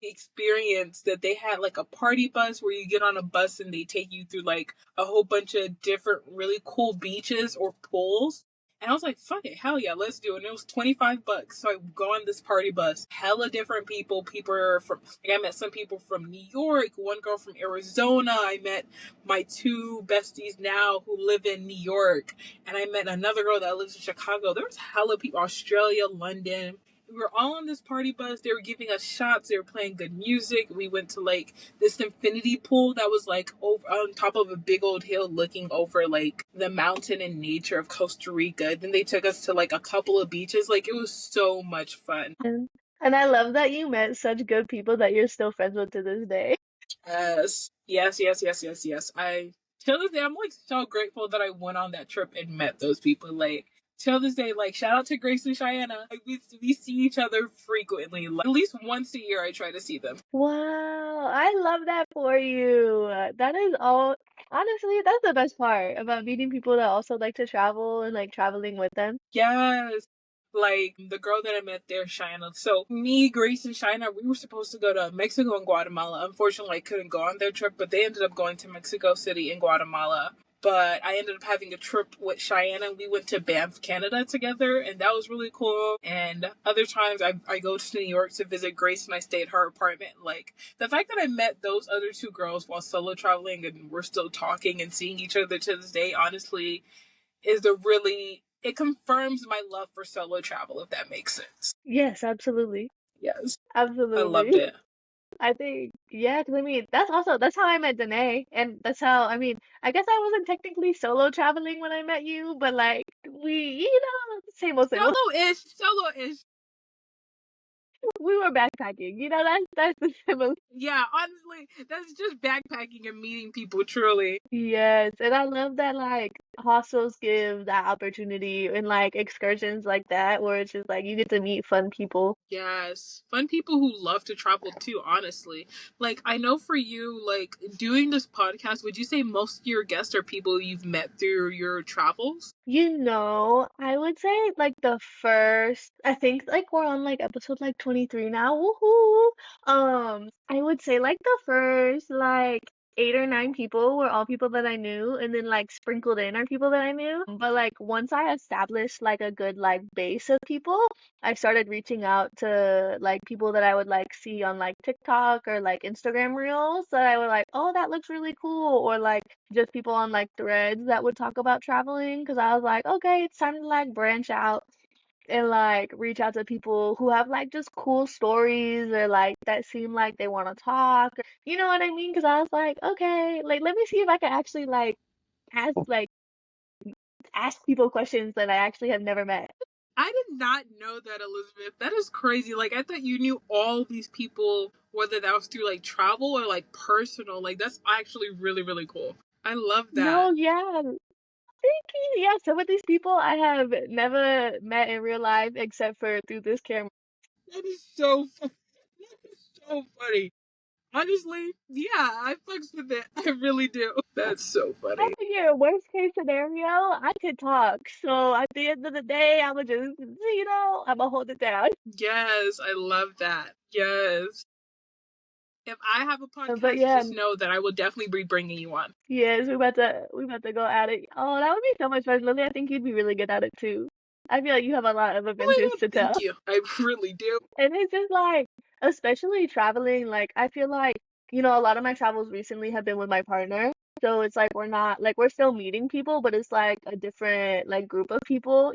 experience that they had like a party bus where you get on a bus and they take you through like a whole bunch of different really cool beaches or pools. And I was like, fuck it, hell yeah, let's do it. And it was $25. So I go on this party bus, hella different people. People are from, like, I met some people from New York, one girl from Arizona. I met my two besties now who live in New York. And I met another girl that lives in Chicago. There was hella people, Australia, London. We were all on this party bus. They were giving us shots. They were playing good music. We went to like this infinity pool that was like over on top of a big old hill looking over like the mountain and nature of Costa Rica. Then they took us to like a couple of beaches. Like it was so much fun. And I love that you met such good people that you're still friends with to this day. Yes. Yes, yes, yes, yes, yes. I till this day I'm like so grateful that I went on that trip and met those people. Like till this day, like shout out to Grace and Cheyenne. Like we see each other frequently. Like, at least once a year I try to see them. Wow, I love that for you. That is all, honestly, that's the best part about meeting people that also like to travel and like traveling with them. Yes. Like the girl that I met there, China. So me, Grace, and China, we were supposed to go to Mexico and Guatemala. Unfortunately, I couldn't go on their trip, but they ended up going to Mexico City and Guatemala. But I ended up having a trip with Cheyenne and we went to Banff, Canada together, and that was really cool. And other times I go to New York to visit Grace and I stay at her apartment. Like the fact that I met those other two girls while solo traveling and we're still talking and seeing each other to this day, honestly, is the really it confirms my love for solo travel, if that makes sense. Yes, absolutely. Yes, I loved Absolutely. it. I think, yeah, 'cause I mean, that's how I met Danae, and that's how, I mean, I guess I wasn't technically solo traveling when I met you, but like, same old, same old. Solo-ish, solo-ish. We were backpacking, that's the similar. Yeah, honestly, that's just backpacking and meeting people, truly. Yes, and I love that like hostels give that opportunity and like excursions like that where it's just like you get to meet fun people. Yes. Fun people who love to travel too, honestly. Like, I know for you, like, doing this podcast, would you say most of your guests are people you've met through your travels? I would say like the first, I think like we're on like episode like 23 now. Woohoo! I would say like the first like 8 or 9 people were all people that I knew, and then like sprinkled in are people that I knew. But like once I established like a good like base of people, I started reaching out to like people that I would like see on like TikTok or like Instagram reels that I would like, oh, that looks really cool, or like just people on like threads that would talk about traveling because I was like, okay, it's time to like branch out and like reach out to people who have like just cool stories or like that seem like they want to talk. You know what I mean? Because I was like, okay, like let me see if I can actually like ask people questions that I actually have never met. I did not know that, Elizabeth. That is crazy. Like, I thought you knew all these people, whether that was through like travel or like personal. Like, that's actually really, really cool. I love that. No, yeah, thank you. Yeah, some of these people I have never met in real life except for through this camera. That is so funny. That is so funny. Honestly, yeah, I fucks with it. I really do. That's so I funny. figure worst case scenario, I could talk. So at the end of the day, I would just, I'm gonna hold it down. Yes, I love that. Yes. If I have a But podcast, yeah, just know that I will definitely be bringing you on. yes, we about to go at it. Oh, that would be so much fun, Lily. I think you'd be really good at it too. I feel like you have a lot of Oh my adventures god, to thank tell. you. I really do. And it's just like, especially traveling, like I feel like, a lot of my travels recently have been with my partner. So it's like we're not like we're still meeting people, but it's like a different like group of people.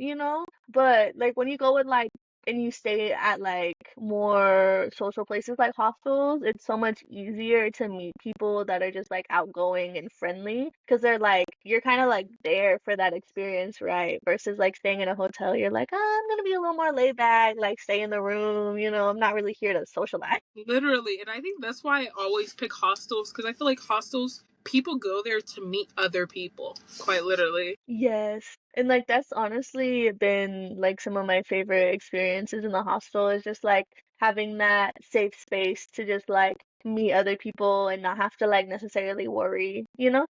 But like when you go with like and you stay at like more social places like hostels, it's so much easier to meet people that are just like outgoing and friendly because they're like you're kind of like there for that experience, right? Versus like staying in a hotel, you're like, oh, I'm gonna be a little more laid back, like stay in the room, I'm not really here to socialize. Literally. And I think that's why I always pick hostels because I feel like hostels, people go there to meet other people, quite literally. Yes. And like that's honestly been like some of my favorite experiences in the hostel is just like having that safe space to just like meet other people and not have to like necessarily worry. Mhm.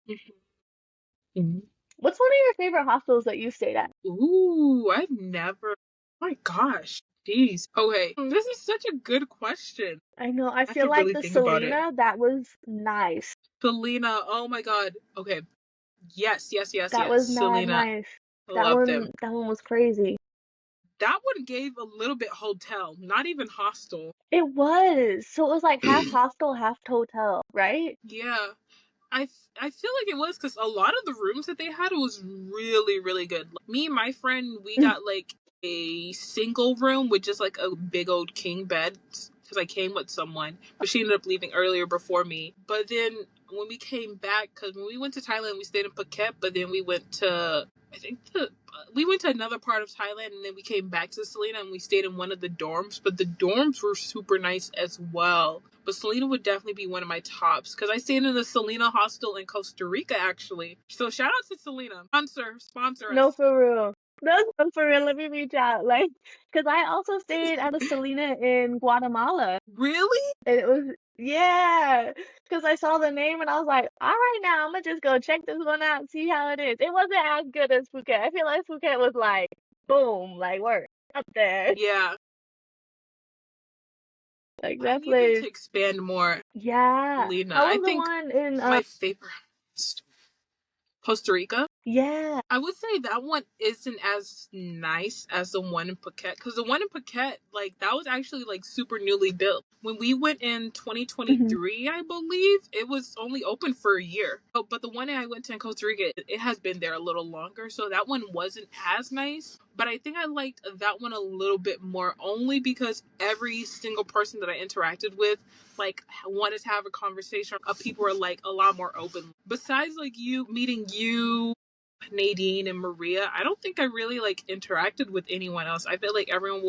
What's one of your favorite hostels that you stayed at? Ooh, I've never. Oh my gosh. Jeez. Okay. This is such a good question. I know, I I have feel to like really the think about it. Selena, that was nice. Selena. Oh my god. Okay. Yes, yes, yes, That yes. was mad Selena. nice. I That love them. one that one was crazy. That one gave a little bit hotel, not even hostel. It was. So it was like half hostel, half hotel, right? Yeah. I feel like it was because a lot of the rooms that they had was really really good. Like, me and my friend, we got like a single room with just like a big old king bed because I came with someone, but she ended up leaving earlier before me. But then when we came back, because when we went to Thailand, we stayed in Phuket, but then we went to I think we went to another part of Thailand, and then we came back to Selena and we stayed in one of the dorms. But the dorms were super nice as well. But Selena would definitely be one of my tops because I stayed in the Selena hostel in Costa Rica actually. So shout out to Selena. Sponsor No, us. for real. No, for real. Let me reach out. Like, because I also stayed at a Selena in Guatemala. Really? And it was, yeah. Because I saw the name and I was like, all right, now I'm going to just go check this one out and see how it is. It wasn't as good as Phuket. I feel like Phuket was like, boom, like, work up there. Yeah. Like, I that need them place. to expand more. Yeah. Selena. How I was the think one in, my favorite Costa Rica. Yeah. I would say that one isn't as nice as the one in Phuket, because the one in Phuket, like that was actually like super newly built. When we went in Hmm. 2023, I believe it was only open for a year. But the one I went to in Costa Rica, it has been there a little longer, so that one wasn't as nice. But I think I liked that one a little bit more, only because every single person that I interacted with like wanted to have a conversation. People were like a lot more open. Besides like you meeting you, Nadine and Maria, I don't think I really like interacted with anyone else. I felt like everyone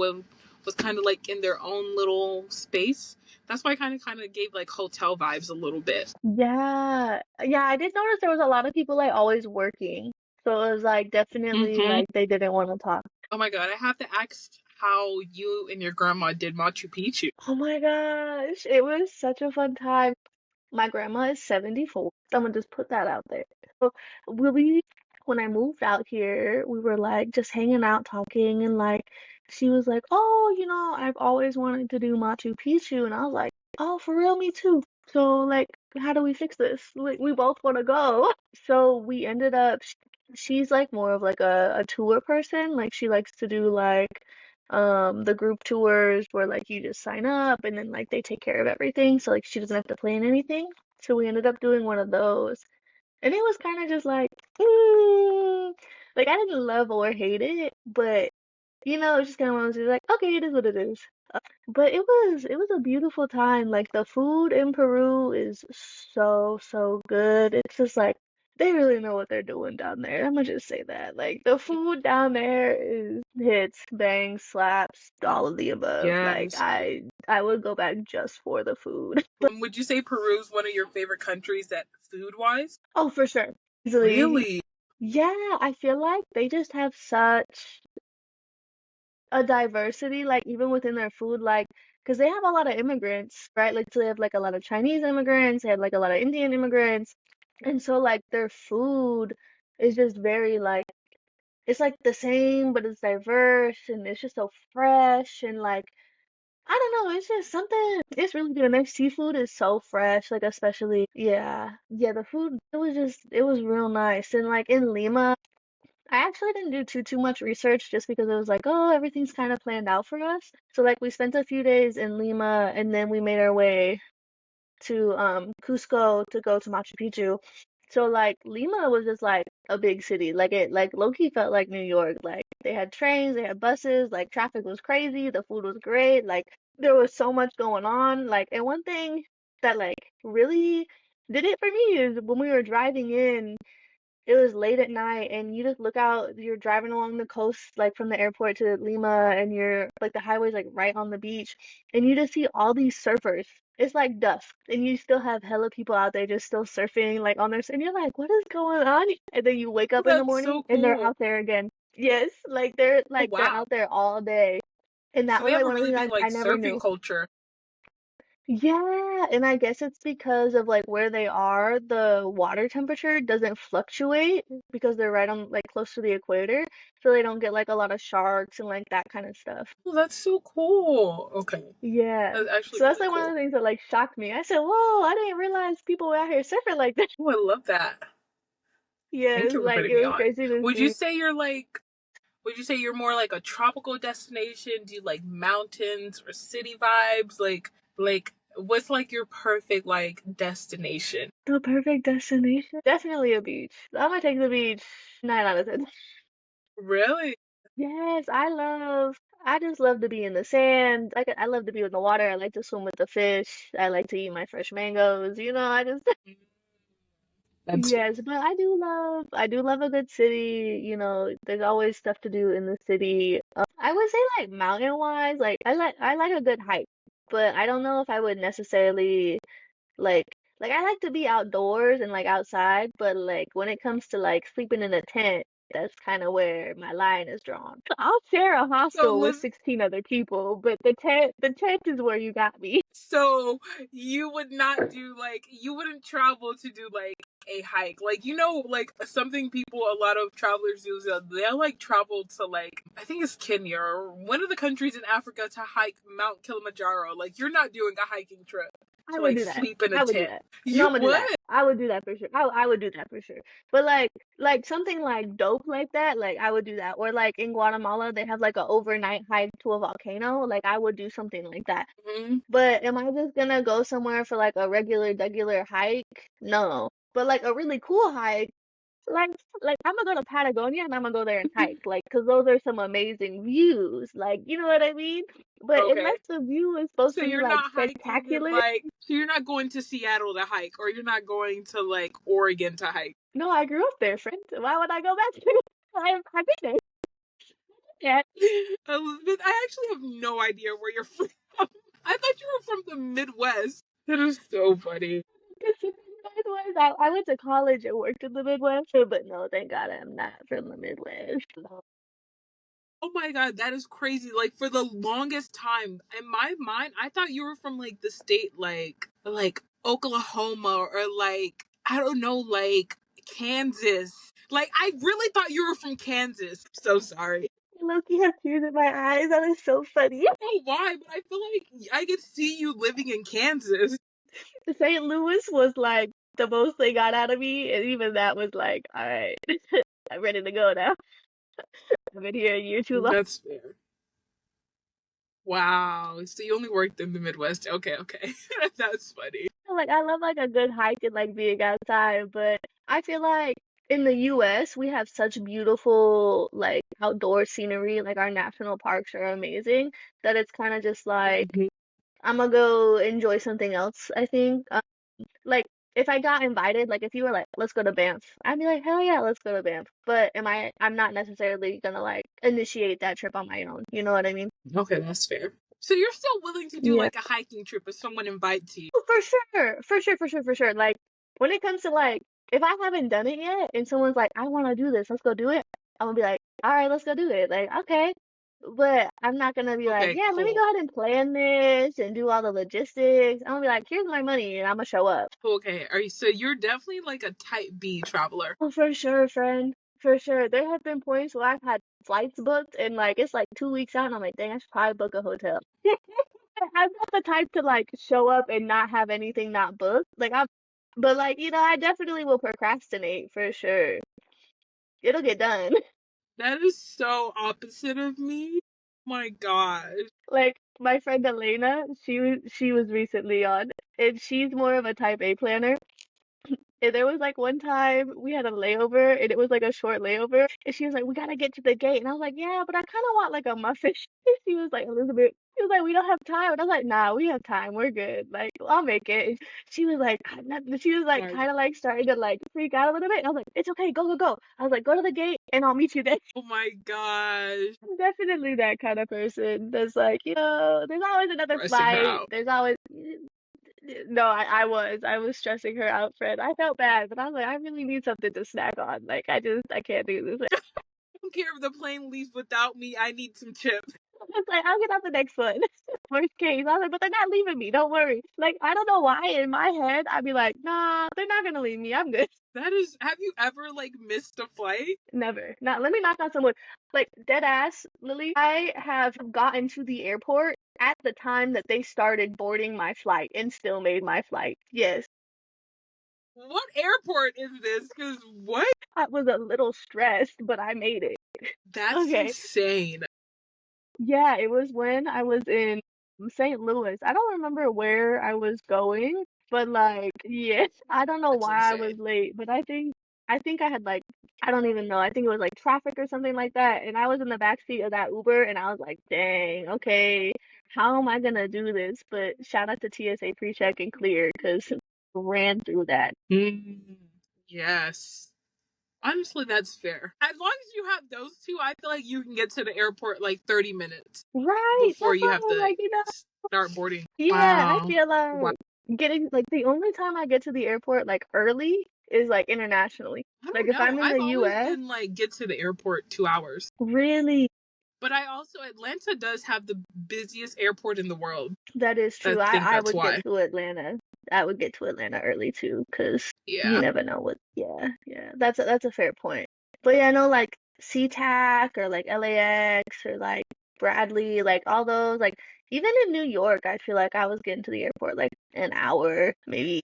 was kind of like in their own little space. That's why I kind of gave like hotel vibes a little bit. Yeah. Yeah, I did notice there was a lot of people like always working. So it was like definitely Mm-hmm. like they didn't want to talk. Oh my god, I have to ask how you and your grandma did Machu Picchu. Oh my gosh, it was such a fun time. My grandma is 74. I'm gonna just put that out there. So we, when I moved out here, we were like just hanging out, talking, and like she was like, "Oh, I've always wanted to do Machu Picchu," and I was like, "Oh, for real, me too." So like, how do we fix this? Like, we both want to go. So we ended up. She's like more of like a tour person. Like she likes to do like the group tours where like you just sign up and then like they take care of everything so like she doesn't have to plan anything. So we ended up doing one of those. And it was kind of just like like I didn't love or hate it, but it was just kind of one of those like okay, it is what it is. But it was a beautiful time. Like the food in Peru is so, so good. It's just like they really know what they're doing down there. I'm gonna just say that. Like the food down there is hits, bangs, slaps, all of the above. Like Yes. I would go back just for the food. Would you say Peru's one of your favorite countries that food wise? Oh, for sure. Easily. Really? Yeah, I feel like they just have such a diversity, like even within their food, like because they have a lot of immigrants, right? Like so they have like a lot of Chinese immigrants, they have like a lot of Indian immigrants, and so like their food is just very like it's like the same, but it's diverse and it's just so fresh and like I don't know, it's just something. It's really good. And their seafood is so fresh, like especially yeah, the food it was real nice. And like in Lima. I actually didn't do too much research just because it was like, oh, everything's kind of planned out for us. So like we spent a few days in Lima and then we made our way to Cusco to go to Machu Picchu. So like Lima was just like a big city. Like it like low-key felt like New York. Like they had trains, they had buses, like traffic was crazy, the food was great, like there was so much going on. Like and one thing that like really did it for me is when we were driving in it was late at night and you just look out, you're driving along the coast, like from the airport to Lima, and you're like the highway's like right on the beach, and you just see all these surfers. It's like dusk, and you still have hella people out there just still surfing, like on their, and you're like, what is going on? And then you wake Oh, up in the that's morning so and they're cool. out there again. Yes, like they're Oh wow. out there all day. And that So they was have like a one of the really things big I like never surfing knew. culture. Yeah, and I guess it's because of like where they are, the water temperature doesn't fluctuate because they're right on like close to the equator, so they don't get like a lot of sharks and like that kind of stuff. Oh, that's so cool. Okay. Yeah. That's actually So that's really like one of cool. the things that like shocked me. I said, "Whoa, I didn't realize people were out here surfing like that." Oh, I love that. Thank Yes, you for like putting it me was on. crazy to Would you see. say you're like would you say you're more like a tropical destination? Do you like mountains or city vibes? Like what's like your perfect like destination? The perfect destination. Definitely a beach. I'm gonna take the beach 9 out of 10. Really? Yes, I just love to be in the sand. Like I love to be in the water. I like to swim with the fish. I like to eat my fresh mangoes. I just That's yes, but I do love a good city. There's always stuff to do in the city. I would say like mountain wise, like I like a good hike, but I don't know if I would necessarily like I like to be outdoors and like outside, but like when it comes to like sleeping in a tent, that's kind of where my line is drawn. I'll share a so hostel with live 16 other people, but the tent is where you got me. so you would not do like you wouldn't travel to do like a hike. Like like something people a lot of travelers do is that they'll like travel to like I think it's Kenya or one of the countries in Africa to hike Mount Kilimanjaro. Like you're not doing a hiking trip. I to would like do that. sleep in a I would do tent. that. No, You I'm gonna do would? that. I would do that for sure. I would do that for sure. But like something like dope like that, like I would do that. Or like in Guatemala, they have like a overnight hike to a volcano. Like I would do something like that. Mhm. But am I just gonna go somewhere for like a regular hike? No. But like a really cool hike, like I'm gonna go to Patagonia and I'm gonna go there and hike, like, 'cause those are some amazing views, like, you know what I mean? But Okay. unless the view is supposed So to be you're like not hiking in spectacular, like, so you're not going to Seattle to hike, or you're not going to like Oregon to hike. no, I grew up there, friend. Why would I go back to? I've been there. Yeah, Elizabeth, I actually have no idea where you're from. I thought you were from the Midwest. That is so funny. Pacific Northwest. I went to college and worked in the Midwest, but no, thank God I'm not from the Midwest. No. Oh my god, that is crazy. Like for the longest time, in my mind, I thought you were from like the state like Oklahoma or like I don't know, like Kansas. Like I really thought you were from Kansas. So sorry. Loki have tears in my eyes. That is so funny. I don't know why, but I feel like I could see you living in Kansas. St. Louis was like the most they got out of me, and even that was like, all right, I'm ready to go now. I've been here a year too long. That's fair. Wow. So you only worked in the Midwest. Okay, okay. That's funny. Like I love like a good hike and like being outside, but I feel like in the US we have such beautiful like outdoor scenery, like our national parks are amazing that it's kind of just like Mhm. I'm gonna go enjoy something else, I think. Like if I got invited, like if you were like, let's go to Banff, I'd be like, hell yeah, let's go to Banff. But I'm not necessarily gonna like initiate that trip on my own. You know what I mean? Okay, that's fair. So you're still willing to do Yeah. like a hiking trip if someone invites you? Oh, for sure. For sure, for sure, for sure. Like when it comes to like if I haven't done it yet and someone's like, I wanna do this, let's go do it, I'm gonna be like, all right, let's go do it. Like, okay. But I'm not gonna be like, Okay, yeah, let me cool. go ahead and plan this and do all the logistics. I'm gonna be like, here's my money and I'm gonna show up. Okay, are you, so you're definitely like a type B traveler. Oh, for sure, friend. For sure. There have been points where I've had flights booked and like it's like 2 weeks out and I'm like, dang, I should probably book a hotel. I'm not the type to like show up and not have anything not booked. But like, I definitely will procrastinate for sure. It'll get done. That is so opposite of me. My gosh. Like my friend Elena, she was recently on and she's more of a type A planner. And there was like one time we had a layover and it was like a short layover and she was like, we gotta get to the gate. And I was like, yeah, but I kind of want like a muffin. And she was like, Elizabeth, she was like, we don't have time. And I was like, nah, we have time. We're good. Like, I'll make it. And she was like, she was Oh like my kind god. of like starting to like freak out a little bit. And I was like, it's okay. Go, go, go. I was like, go to the gate and I'll meet you there. Oh my gosh. I'm definitely that kind of person that's like, there's always another Stressing her flight. out. There's always no, I was stressing her out, Fred. I felt bad, but I was like, I really need something to snack on. Like, I can't do this. I don't care if the plane leaves without me. I need some chips. I was like, I'll get on the next one. Worst case, I was like, but they're not leaving me. Don't worry. Like, I don't know why in my head I'd be like, nah, they're not gonna leave me. I'm good. That is, have you ever like missed a flight? Never. Not. Let me knock on some wood. Like dead ass, Lily. I have gotten to the airport at the time that they started boarding my flight and still made my flight. Yes. What airport is this? Because what? I was a little stressed, but I made it. That's Okay. insane. Yeah, it was when I was in St. Louis. I don't remember where I was going, but like, yes, I don't know That's why I insane. was late, but I think I had like I don't even know. I think it was like traffic or something like that, and I was in the back seat of that Uber and I was like, "Dang, okay, how am I gonna do this?" But shout out to TSA pre-check and clear because ran through that. Mm, yes. Honestly, that's fair. As long as you have those two, I feel like you can get to the airport like 30 minutes Right. before That's you why I have was to like, start boarding. yeah, I Wow. feel Wow. like getting like the only time I get to the airport like early is like internationally. I Like don't if know. I'm in I've the always US, been like get to the airport 2 hours. really, But I also Atlanta does have the busiest airport in the world. that is I true. think I that's would get why. to Atlanta. I would get to Atlanta early too, 'cause you Yeah. never know what. Yeah, yeah, that's a fair point. But yeah, I know like SeaTac or like LAX or like Bradley, like all those like Even in New York, I feel like I was getting to the airport like an hour, maybe.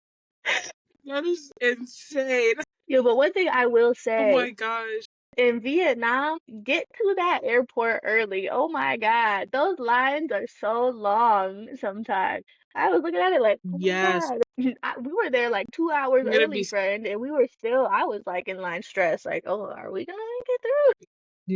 That is insane. Yeah, but one thing I will Oh say, my gosh. in Vietnam, get to that airport early. Oh my God, those lines are so long sometimes. I was looking at it like, oh my Yes. God. We were there like 2 hours I'm gonna early, be friend, and we were still, I was like in line stress, like, oh, are we gonna make it through?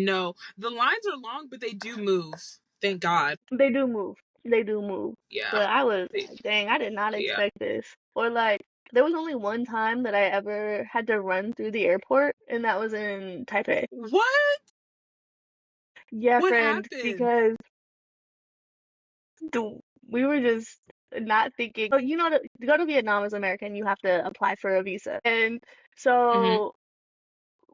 no. The lines are long, but they do move. Thank God. They do move. They do move. Yeah. But I was They, like, dang, I did not yeah. expect this. Or like, there was only one time that I ever had to run through the airport, and that was in Taipei. What? Yeah, What friend, happened? because the, we were just not thinking. Oh, you know, to go to Vietnam as American, you have to apply for a visa. And Hmm. so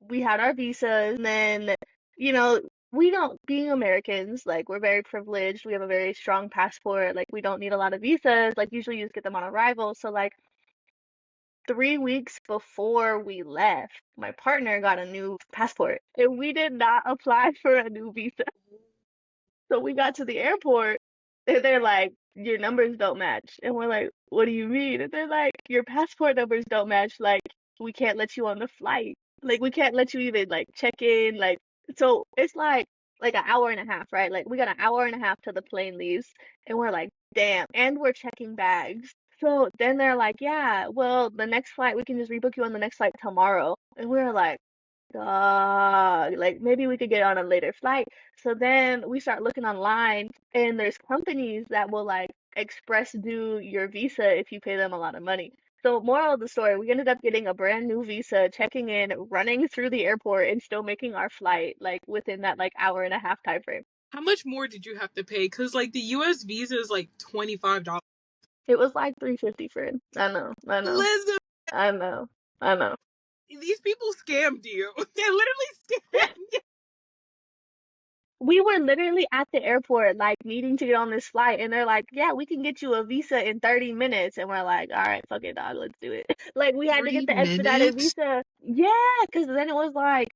we had our visas, and then, you know, we don't, being Americans, like, we're very privileged. We have a very strong passport. Like, we don't need a lot of visas. Like, usually you just get them on arrival. So, like, 3 weeks before we left, my partner got a new passport, and we did not apply for a new visa. So we got to the airport and they're like, your numbers don't match. And we're like, what do you mean? And they're like, your passport numbers don't match. Like, we can't let you on the flight. Like, we can't let you even like check in. Like, so it's like an hour and a half, right? Like, we got an hour and a half till the plane leaves. And we're like, damn. And we're checking bags. So then they're like, yeah, well, the next flight, we can just rebook you on the next flight tomorrow. And we were like, dog, like maybe we could get on a later flight. So then we start looking online, and there's companies that will like express do your visa if you pay them a lot of money. So moral of the story, we ended up getting a brand new visa, checking in, running through the airport, and still making our flight like within that like hour and a half time frame. How much more did you have to pay? Because, like, the US visa is like $25. It was like 350 friend. I know, I know, Elizabeth, I know, I know. these people scammed you. They literally scammed you. We were literally at the airport, like needing to get on this flight, and they're like, "Yeah, we can get you a visa in 30 minutes." And we're like, "All right, fuck it, dog, let's do it." Like we had to get Three the expedited minutes? visa. Yeah, because then it was like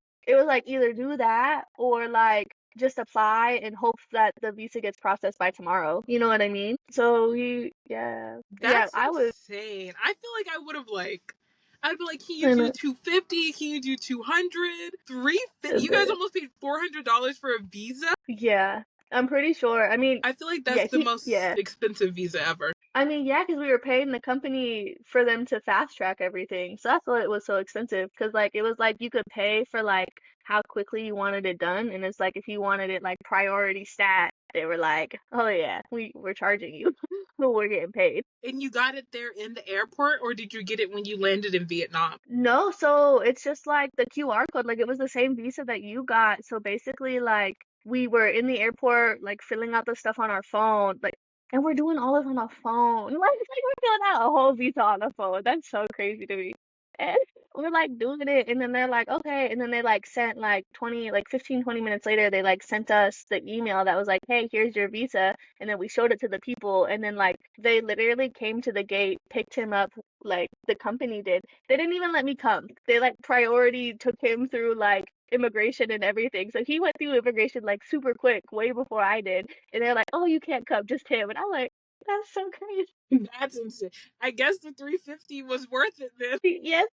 either do that or like just apply and hope that the visa gets processed by tomorrow. You know what I mean? So yeah, yeah, That's I was insane. I feel like I would have, like, I'd be like, can you in do it. 250? Can you do 200? 350? You guys Listen, almost paid $400 for a visa? yeah, I'm pretty sure. I mean, I feel like that's yeah, the most yeah. expensive visa ever. I mean, yeah, because we were paying the company for them to fast track everything. So that's why it was so expensive. Because, like, it was like you could pay for, like, how quickly you wanted it done. And it's like if you wanted it, like, priority stat, they were like, oh, yeah, we're charging you. We're getting paid. And you got it there in the airport, or did you get it when you landed in Vietnam? No, so it's just like the QR code. Like, it was the same visa that you got. So basically, like, we were in the airport, like, filling out the stuff on our phone. Like, and we're doing all this on a phone. Like, it's like we're filling out a whole visa on a phone. That's so crazy to me. And we're like doing it, and then they're like, okay. And then they like sent like 20, like 15, 20 minutes later, they like sent us the email that was like, hey, here's your visa. And then we showed it to the people, and then like they literally came to the gate, picked him up, like the company did. They didn't even let me come. They like priority took him through like immigration and everything. So he went through immigration like super quick, way before I did. And they're like, "Oh, you can't come, just him." And I'm like, "That's so crazy." That's insane. I guess the 350 was worth it then. Yes.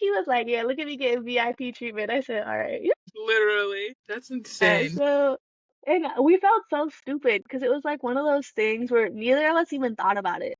He was like, "Yeah, look at me getting VIP treatment." I said, "All right." Literally. That's Yeah, insane. so and we felt so stupid because it was like one of those things where neither of us even thought about it.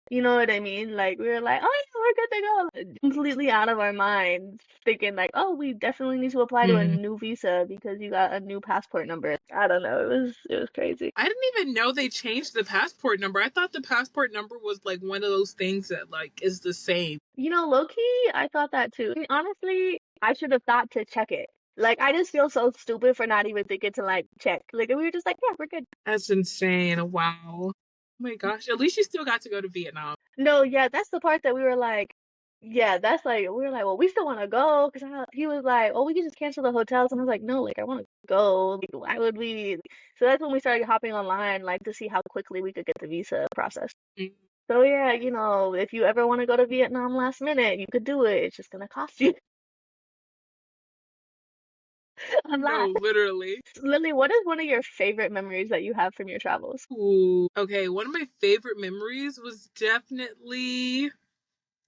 You know what I mean? Like we were like, oh yeah, we're good to go. Like, completely out of our minds, thinking like, oh, we definitely need to apply to a Hmm. new visa because you got a new passport number. I don't know. It was crazy. I didn't even know they changed the passport number. I thought the passport number was like one of those things that like is the same. Low key, I thought that too. I mean, honestly, I should have thought to check it. Like I just feel so stupid for not even thinking to like check. Like we were just like, yeah, we're good. That's insane. Wow. Oh my gosh. At least you still got to go to Vietnam. No, yeah, that's the part that we were like, yeah, that's like we were like, well, we still want to go because he was like, oh, we can just cancel the hotels, and I was like, no, like I want to go. Like, why would we? So that's when we started hopping online, like to see how quickly we could get the visa process. Mm. So yeah, if you ever want to go to Vietnam last minute, you could do it. It's just gonna cost you. Alas. No, literally. Lily, what is one of your favorite memories that you have from your travels? Ooh. Okay, one of my favorite memories was definitely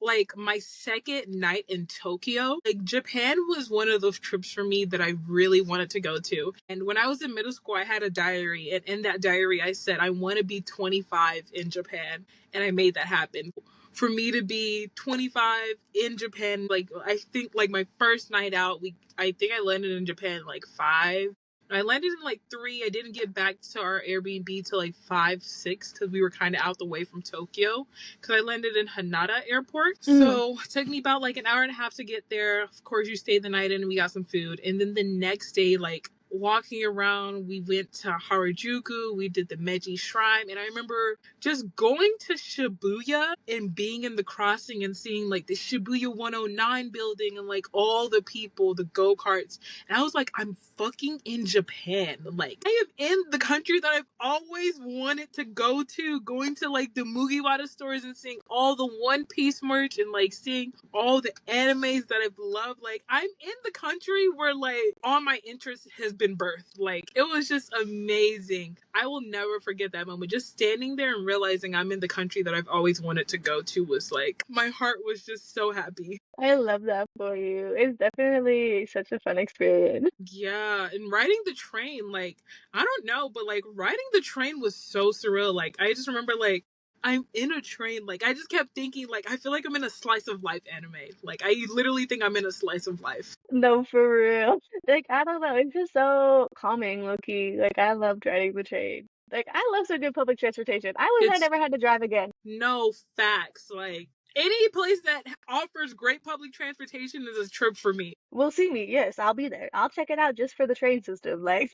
like my second night in Tokyo. Like Japan was one of those trips for me that I really wanted to go to. And when I was in middle school, I had a diary, and in that diary I said I want to be 25 in Japan, and I made that happen. For me to be 25 in Japan, like I think like my first night out, we I think I landed in Japan like 5. I landed in like 3. I didn't get back to our Airbnb till like 5, 6 because we were kind of out the way from Tokyo because I landed in Hanada Airport. Mm, So it took me about like an hour and a half to get there. Of course, you stayed the night in and we got some food. And then the next day, like walking around, we went to Harajuku, we did the Meiji Shrine. And I remember just going to Shibuya and being in the crossing and seeing like the Shibuya 109 building and like all the people, the go karts. And I was like, I'm fucking in Japan. Like, I am in the country that I've always wanted to go to. Going to like the Mugiwara stores and seeing all the One Piece merch and like seeing all the animes that I've loved. Like, I'm in the country where like all my interest has been birthed. Like, it was just amazing. I will never forget that moment. Just standing there and realizing I'm in the country that I've always wanted to go to was like, my heart was just so happy. I love that for you. It's definitely such a fun experience. Yeah, and riding the train, like, I don't know, but like riding the train was so surreal. Like, I just remember like I'm in a train. Like, I just kept thinking, like, I feel like I'm in a slice of life anime. Like, I literally think I'm in a slice of life. No, for real. Like, I don't know. It's just so calming, low-key. Like, I love riding the train. Like, I love some good public transportation. I wish I It's never had to drive again. no facts. Like, any place that offers great public transportation is a trip for me. We'll see me. Yes, I'll be there. I'll check it out just for the train system. Like,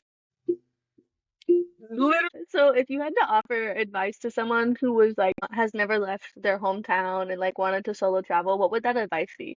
Literally. so if you had to offer advice to someone who was like has never left their hometown and like wanted to solo travel, what would that advice be?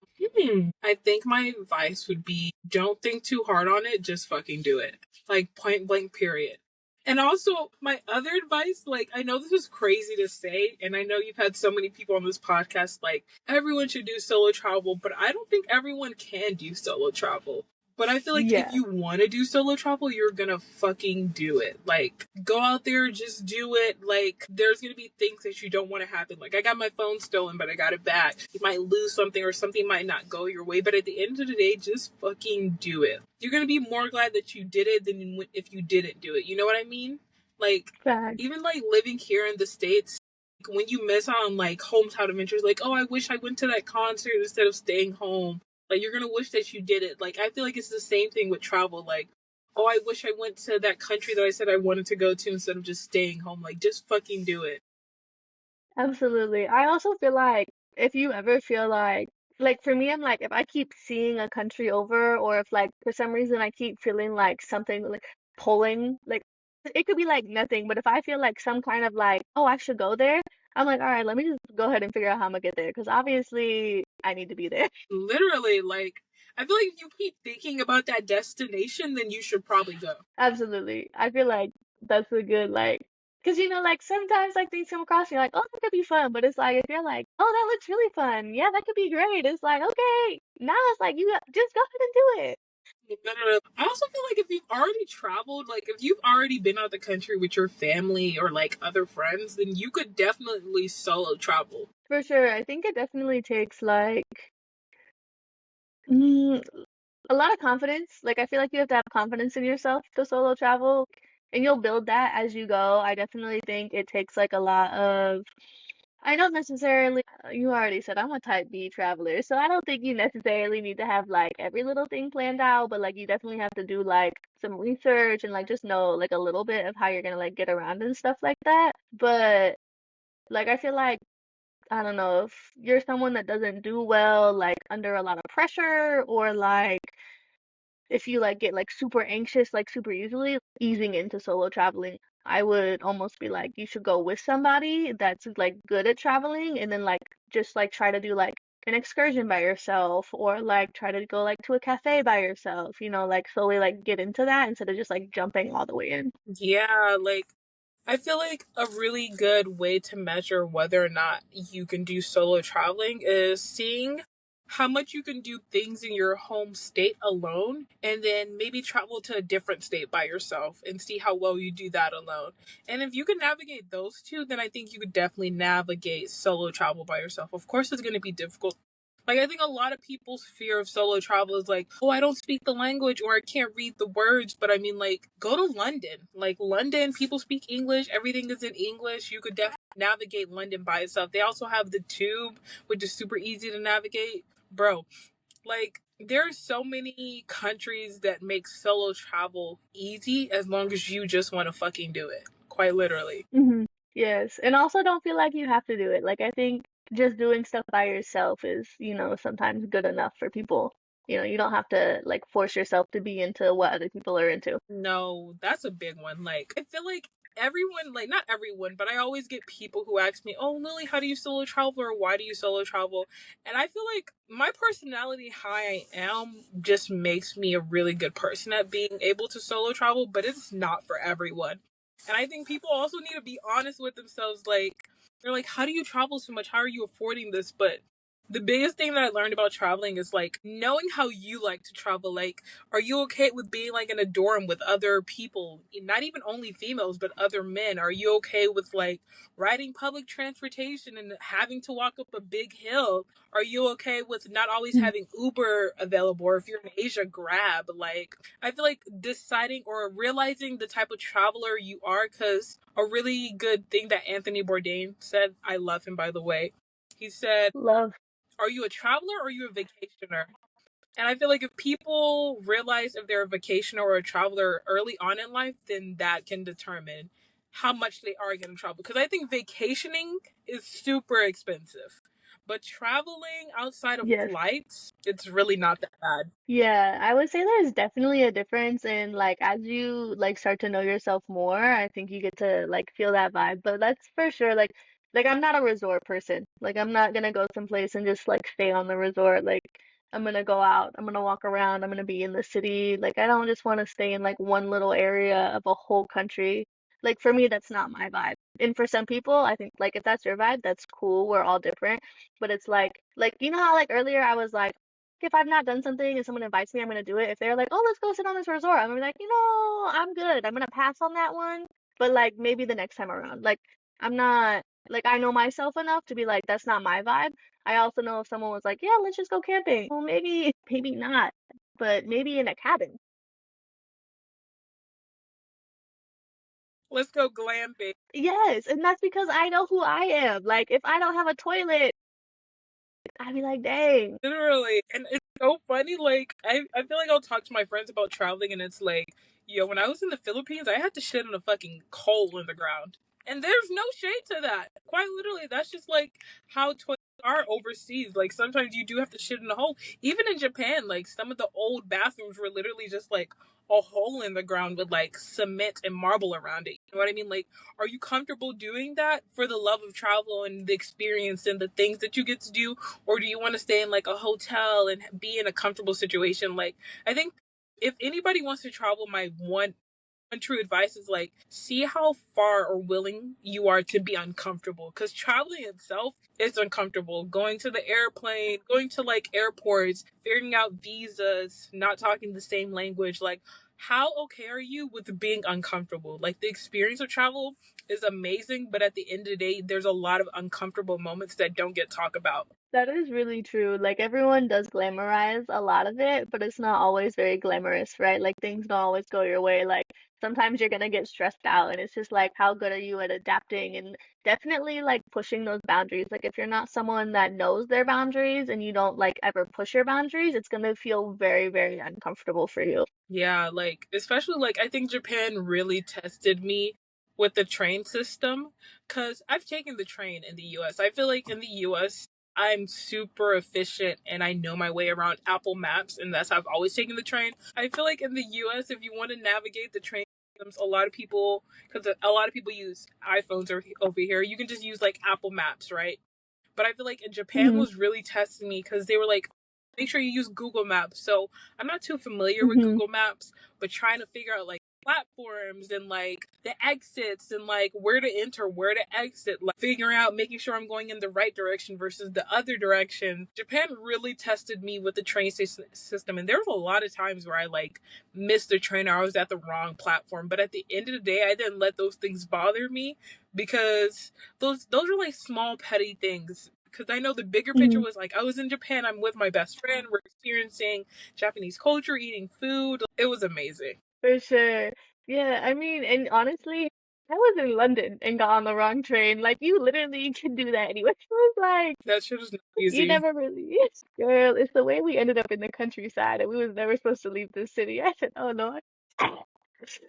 I think my advice would be don't think too hard on it, just fucking do it. Like point blank, period. And also, my other advice, like, I know this is crazy to say, and I know you've had so many people on this podcast, like, everyone should do solo travel, but I don't think everyone can do solo travel. But I feel like if Yeah, you want to do solo travel, you're gonna fucking do it. Like, go out there, just do it. Like, there's gonna be things that you don't want to happen. Like, I got my phone stolen, but I got it back. You might lose something or something might not go your way. But at the end of the day, just fucking do it. You're gonna be more glad that you did it than if you didn't do it. You know what I mean? Like, facts. even like living here in the States, when you miss on like hometown adventures, like, oh, I wish I went to that concert instead of staying home. Like, you're gonna wish that you did it. Like, I feel like it's the same thing with travel. Like, oh, I wish I went to that country that I said I wanted to go to instead of just staying home. Like, just fucking do it. Absolutely. I also feel like if you ever feel like for me, I'm like if I keep seeing a country over, or if like for some reason I keep feeling like something like pulling, like it could be like nothing, but if I feel like some kind of like, oh, I should go there, I'm like, all right, let me just go ahead and figure out how I'm gonna get there, because obviously I need to be there. Literally, like, I feel like if you keep thinking about that destination, then you should probably go. Absolutely. I feel like that's a good like, because like sometimes like things come across and you're like, oh, that could be fun, but it's like if you're like, oh, that looks really fun, yeah, that could be great. It's like, okay, now it's like just go ahead and do it. Literally. I also feel like if you've already traveled, like if you've already been out of the country with your family or like other friends, then you could definitely solo travel. For sure. I think it definitely takes like mm, a lot of confidence. Like I feel like you have to have confidence in yourself to solo travel, and you'll build that as you go. I definitely think it takes like a lot of I don't necessarily, you already said I'm a type B traveler, so I don't think you necessarily need to have like every little thing planned out, but like you definitely have to do like some research and like just know like a little bit of how you're gonna like get around and stuff like that. But like I feel like I don't know if you're someone that doesn't do well like under a lot of pressure, or like if you like get like super anxious like super easily, easing into solo traveling, I would almost be like you should go with somebody that's like good at traveling, and then like just like try to do like an excursion by yourself, or like try to go like to a cafe by yourself, like slowly like get into that instead of just like jumping all the way in. Yeah, like I feel like a really good way to measure whether or not you can do solo traveling is seeing how much you can do things in your home state alone, and then maybe travel to a different state by yourself and see how well you do that alone. And if you can navigate those two, then I think you could definitely navigate solo travel by yourself. Of course, it's going to be difficult. Like, I think a lot of people's fear of solo travel is like, oh, I don't speak the language or I can't read the words. But I mean, like, go to London. Like, London, people speak English. Everything is in English. You could definitely navigate London by itself. They also have the tube, which is super easy to navigate. Bro, like, there are so many countries that make solo travel easy as long as you just want to fucking do it. Quite literally. Hmm. Yes, and also don't feel like you have to do it. Like I think just doing stuff by yourself is, sometimes good enough for people. You don't have to like force yourself to be into what other people are into. No, that's a big one. Like, I feel like everyone, like, not everyone, but I always get people who ask me, oh, Lily, how do you solo travel, or why do you solo travel? And I feel like my personality, how I am, just makes me a really good person at being able to solo travel, but it's not for everyone. And I think people also need to be honest with themselves. Like, they're like, how do you travel so much? How are you affording this? But the biggest thing that I learned about traveling is like knowing how you like to travel. Like, are you okay with being like in a dorm with other people, not even only females, but other men? Are you okay with like riding public transportation and having to walk up a big hill? Are you okay with not always Mhm. having Uber available, or if you're in Asia, Grab? Like, I feel like deciding or realizing the type of traveler you are, because a really good thing that Anthony Bourdain said, I love him by the way, he said, Love. are you a traveler or are you a vacationer? And I feel like if people realize if they're a vacationer or a traveler early on in life, then that can determine how much they are going to travel. Because I think vacationing is super expensive, but traveling outside of Yes. flights, it's really not that bad. Yeah, I would say there's definitely a difference in like as you like start to know yourself more, I think you get to like feel that vibe. But that's for sure like I'm not a resort person. Like I'm not gonna go someplace and just like stay on the resort. Like I'm gonna go out, I'm gonna walk around, I'm gonna be in the city. Like I don't just want to stay in like one little area of a whole country. Like for me, that's not my vibe. And for some people, I think like if that's your vibe, that's cool. We're all different. But it's like you know how like earlier I was like if I've not done something and someone invites me, I'm gonna do it. If they're like, "Oh, let's go sit on this resort," I'm gonna be like, I'm good. I'm gonna pass on that one. But like maybe the next time around. Like I'm not like I know myself enough to be like, that's not my vibe. I also know if someone was like, "Yeah, let's just go camping." Well, maybe not, but maybe in a cabin. Let's go glamping. Yes, and that's because I know who I am. Like if I don't have a toilet, I'd be like, "Dang." Literally. And it's so funny. Like, I feel like I'll talk to my friends about traveling, and it's like, yo, when I was in the Philippines, I had to shit on a fucking hole in the ground. And there's no shade to that. Quite literally, that's just like how toilets are overseas. Like, sometimes you do have to shit in a hole. Even in Japan, like, some of the old bathrooms were literally just like a hole in the ground with like cement and marble around it. You know what I mean? Like, are you comfortable doing that for the love of travel and the experience and the things that you get to do? Or do you want to stay in like a hotel and be in a comfortable situation? Like, I think if anybody wants to travel, my one true advice is like, see how far or willing you are to be uncomfortable, because traveling itself is uncomfortable. Going to the airplane, going to like airports, figuring out visas, not talking the same language, like, how okay are you with being uncomfortable? Like, the experience of travel is amazing, but at the end of the day, there's a lot of uncomfortable moments that don't get talked about. That is really true. Like everyone does glamorize a lot of it, but it's not always very glamorous, right? Like things don't always go your way. Like sometimes you're gonna get stressed out and it's just like how good are you at adapting and definitely like pushing those boundaries. Like if you're not someone that knows their boundaries and you don't like ever push your boundaries, it's gonna feel very, very uncomfortable for you. Yeah, like, especially like, I think Japan really tested me with the train system, cuz I've taken the train in the US. I feel like in the US I'm super efficient and I know my way around Apple Maps, and that's how I've always taken the train. I feel like in the US, if you want to navigate the train systems, a lot of people, cuz a lot of people use iPhones over here, you can just use like Apple Maps, right? But I feel like in Japan Hmm. was really testing me because they were like, make sure you use Google Maps. So I'm not too familiar with Hmm. Google Maps, but trying to figure out like platforms and like the exits and like where to enter, where to exit, like figuring out, making sure I'm going in the right direction versus the other direction. Japan really tested me with the train system, and there was a lot of times where I like missed the train or I was at the wrong platform. But at the end of the day, I didn't let those things bother me because those are like small petty things. Because I know the bigger picture Mhm. was like I was in Japan, I'm with my best friend, we're experiencing Japanese culture, eating food. It was amazing. For sure. Yeah, I mean, and honestly, I was in London and got on the wrong train. Like, you literally can do that anyway. It was like, That shit is not you easy. never really, girl, it's the way we ended up in the countryside and we was never supposed to leave the city. I said, oh no, mess.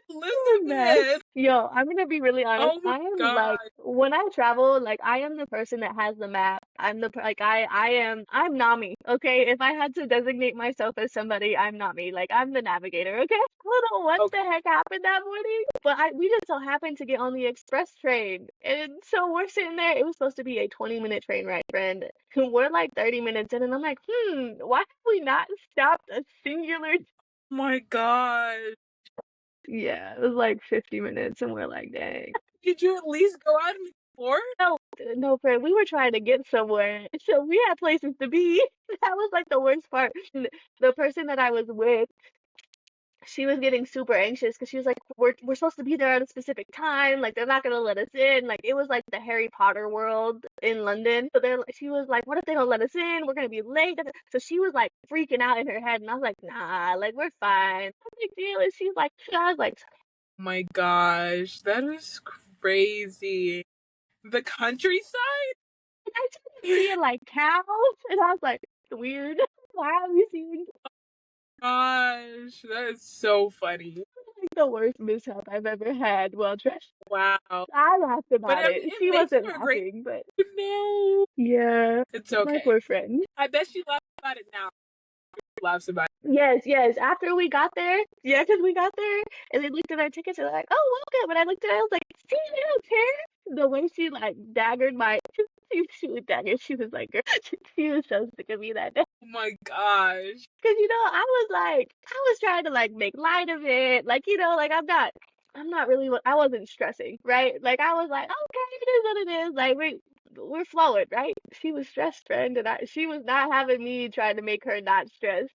Elizabeth! Yo, I'm gonna be really honest. Oh my I am like god. when I travel, like I am the person that has the map. I'm the like I'm Nami. Okay, if I had to designate myself as somebody, I'm Nami. Like I'm the navigator. Okay, I don't know what the Okay. heck happened that morning, but I we just so happened to get on the express train, and so we're sitting there. It was supposed to be a 20-minute train ride, friend. We're like 30 minutes in, and I'm like, why have we not stopped a singular? Oh my god. Yeah, it was like 50 minutes, and we're like, dang. Did you at least go out and explore? No, no, friend. We were trying to get somewhere, so we had places to be. That was like the worst part. The person that I was with, she was getting super anxious because she was like, "We're supposed to be there at a specific time. Like they're not gonna let us in. Like it was like the Harry Potter world in London. So she was like, what if they don't let us in? We're gonna be late." So she was like freaking out in her head, and I was like, "Nah, like we're fine. No big deal." And she's like, I was like, Oh my gosh. That is crazy. The countryside? I started seeing like cows, and I was like, weird. Why are we seeing Gosh, that is so funny. like the worst mishap I've ever had while traveling? Wow. I laughed But about I mean, it. it She makes wasn't for a great. laughing, but No. yeah, It's my okay. poor friend. I bet she laughs about it now. She laughs about Yes, yes. After we got there, yeah, because we got there and they looked at our tickets and they're like, "Oh, welcome." And I looked at it, I was like, "See, they don't care." The way she like daggered my, she was daggered. She was like, girl, she was so sick of me that day. it. Oh my gosh. Cause I was like, I was trying to like make light of it, like like I'm not really, I wasn't stressing, right? Like I was like, okay, it is what it is. Like we're flowing, right? She was stressed, friend, and she was not having me trying to make her not stressed.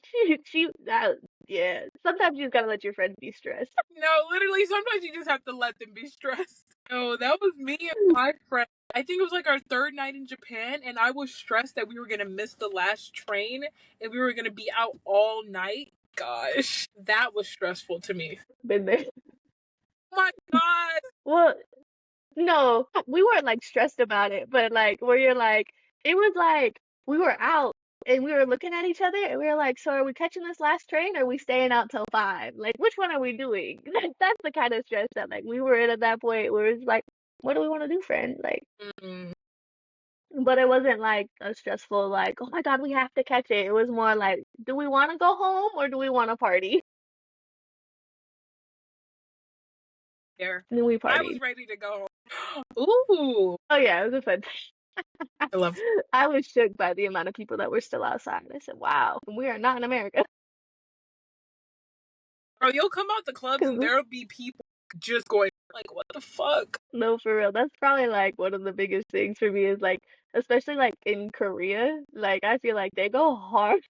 Yeah. Sometimes you just gotta let your friends be stressed. No, literally, sometimes you just have to let them be stressed. No, that was me and my friend. I think it was like our third night in Japan, and I was stressed that we were gonna miss the last train and we were gonna be out all night. Gosh, that was stressful to me. Been there. Oh my god. Well, no, we weren't like stressed about it, but like where you're like, it was like we were out and we were looking at each other and we were like, so are we catching this last train or are we staying out till 5? Like, which one are we doing? That's the kind of stress that like we were in at that point where it's like, what do we want to do, friend? Like, Mm, but it wasn't like a stressful like, oh my God, we have to catch it. It was more like, do we want to go home or do we want to party? there. And then we I was partied. ready to go home. Ooh, Oh yeah, it was a fun. I love. I was shook by the amount of people that were still outside. I said, "Wow, we are not in America." Bro, you'll come out the clubs and 'Cause there'll be people just going like, "What the fuck?" no, for real, that's probably like one of the biggest things for me is like, especially like in Korea, like I feel like they go hard.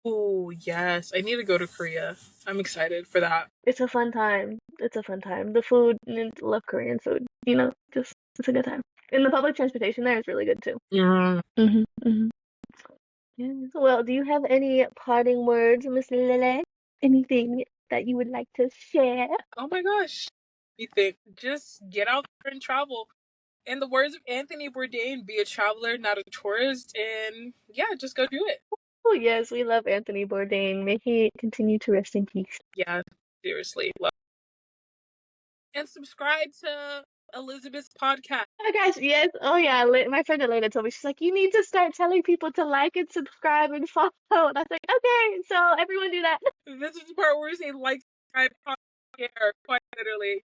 Oh yes, I need to go to Korea. I'm excited for that. It's a fun time. It's a fun time. The food, and I love Korean food. Just it's a good time. And the public transportation there is really good too. Mm. Hmm. Yes. Well, do you have any parting words, Miss Lily? Anything that you would like to share? Oh my gosh. You think just get out there and travel. In the words of Anthony Bourdain, be a traveler, not a tourist, and yeah, just go do it. Oh, yes, we love Anthony Bourdain. May he continue to rest in peace. Yeah, seriously. And subscribe to Elizabeth's podcast. Oh my gosh, yes. Oh yeah, my friend Elena told me, she's like, you need to start telling people to like and subscribe and follow. And I was like, okay, so everyone do that. This is the part where we say like, subscribe, share, quite literally.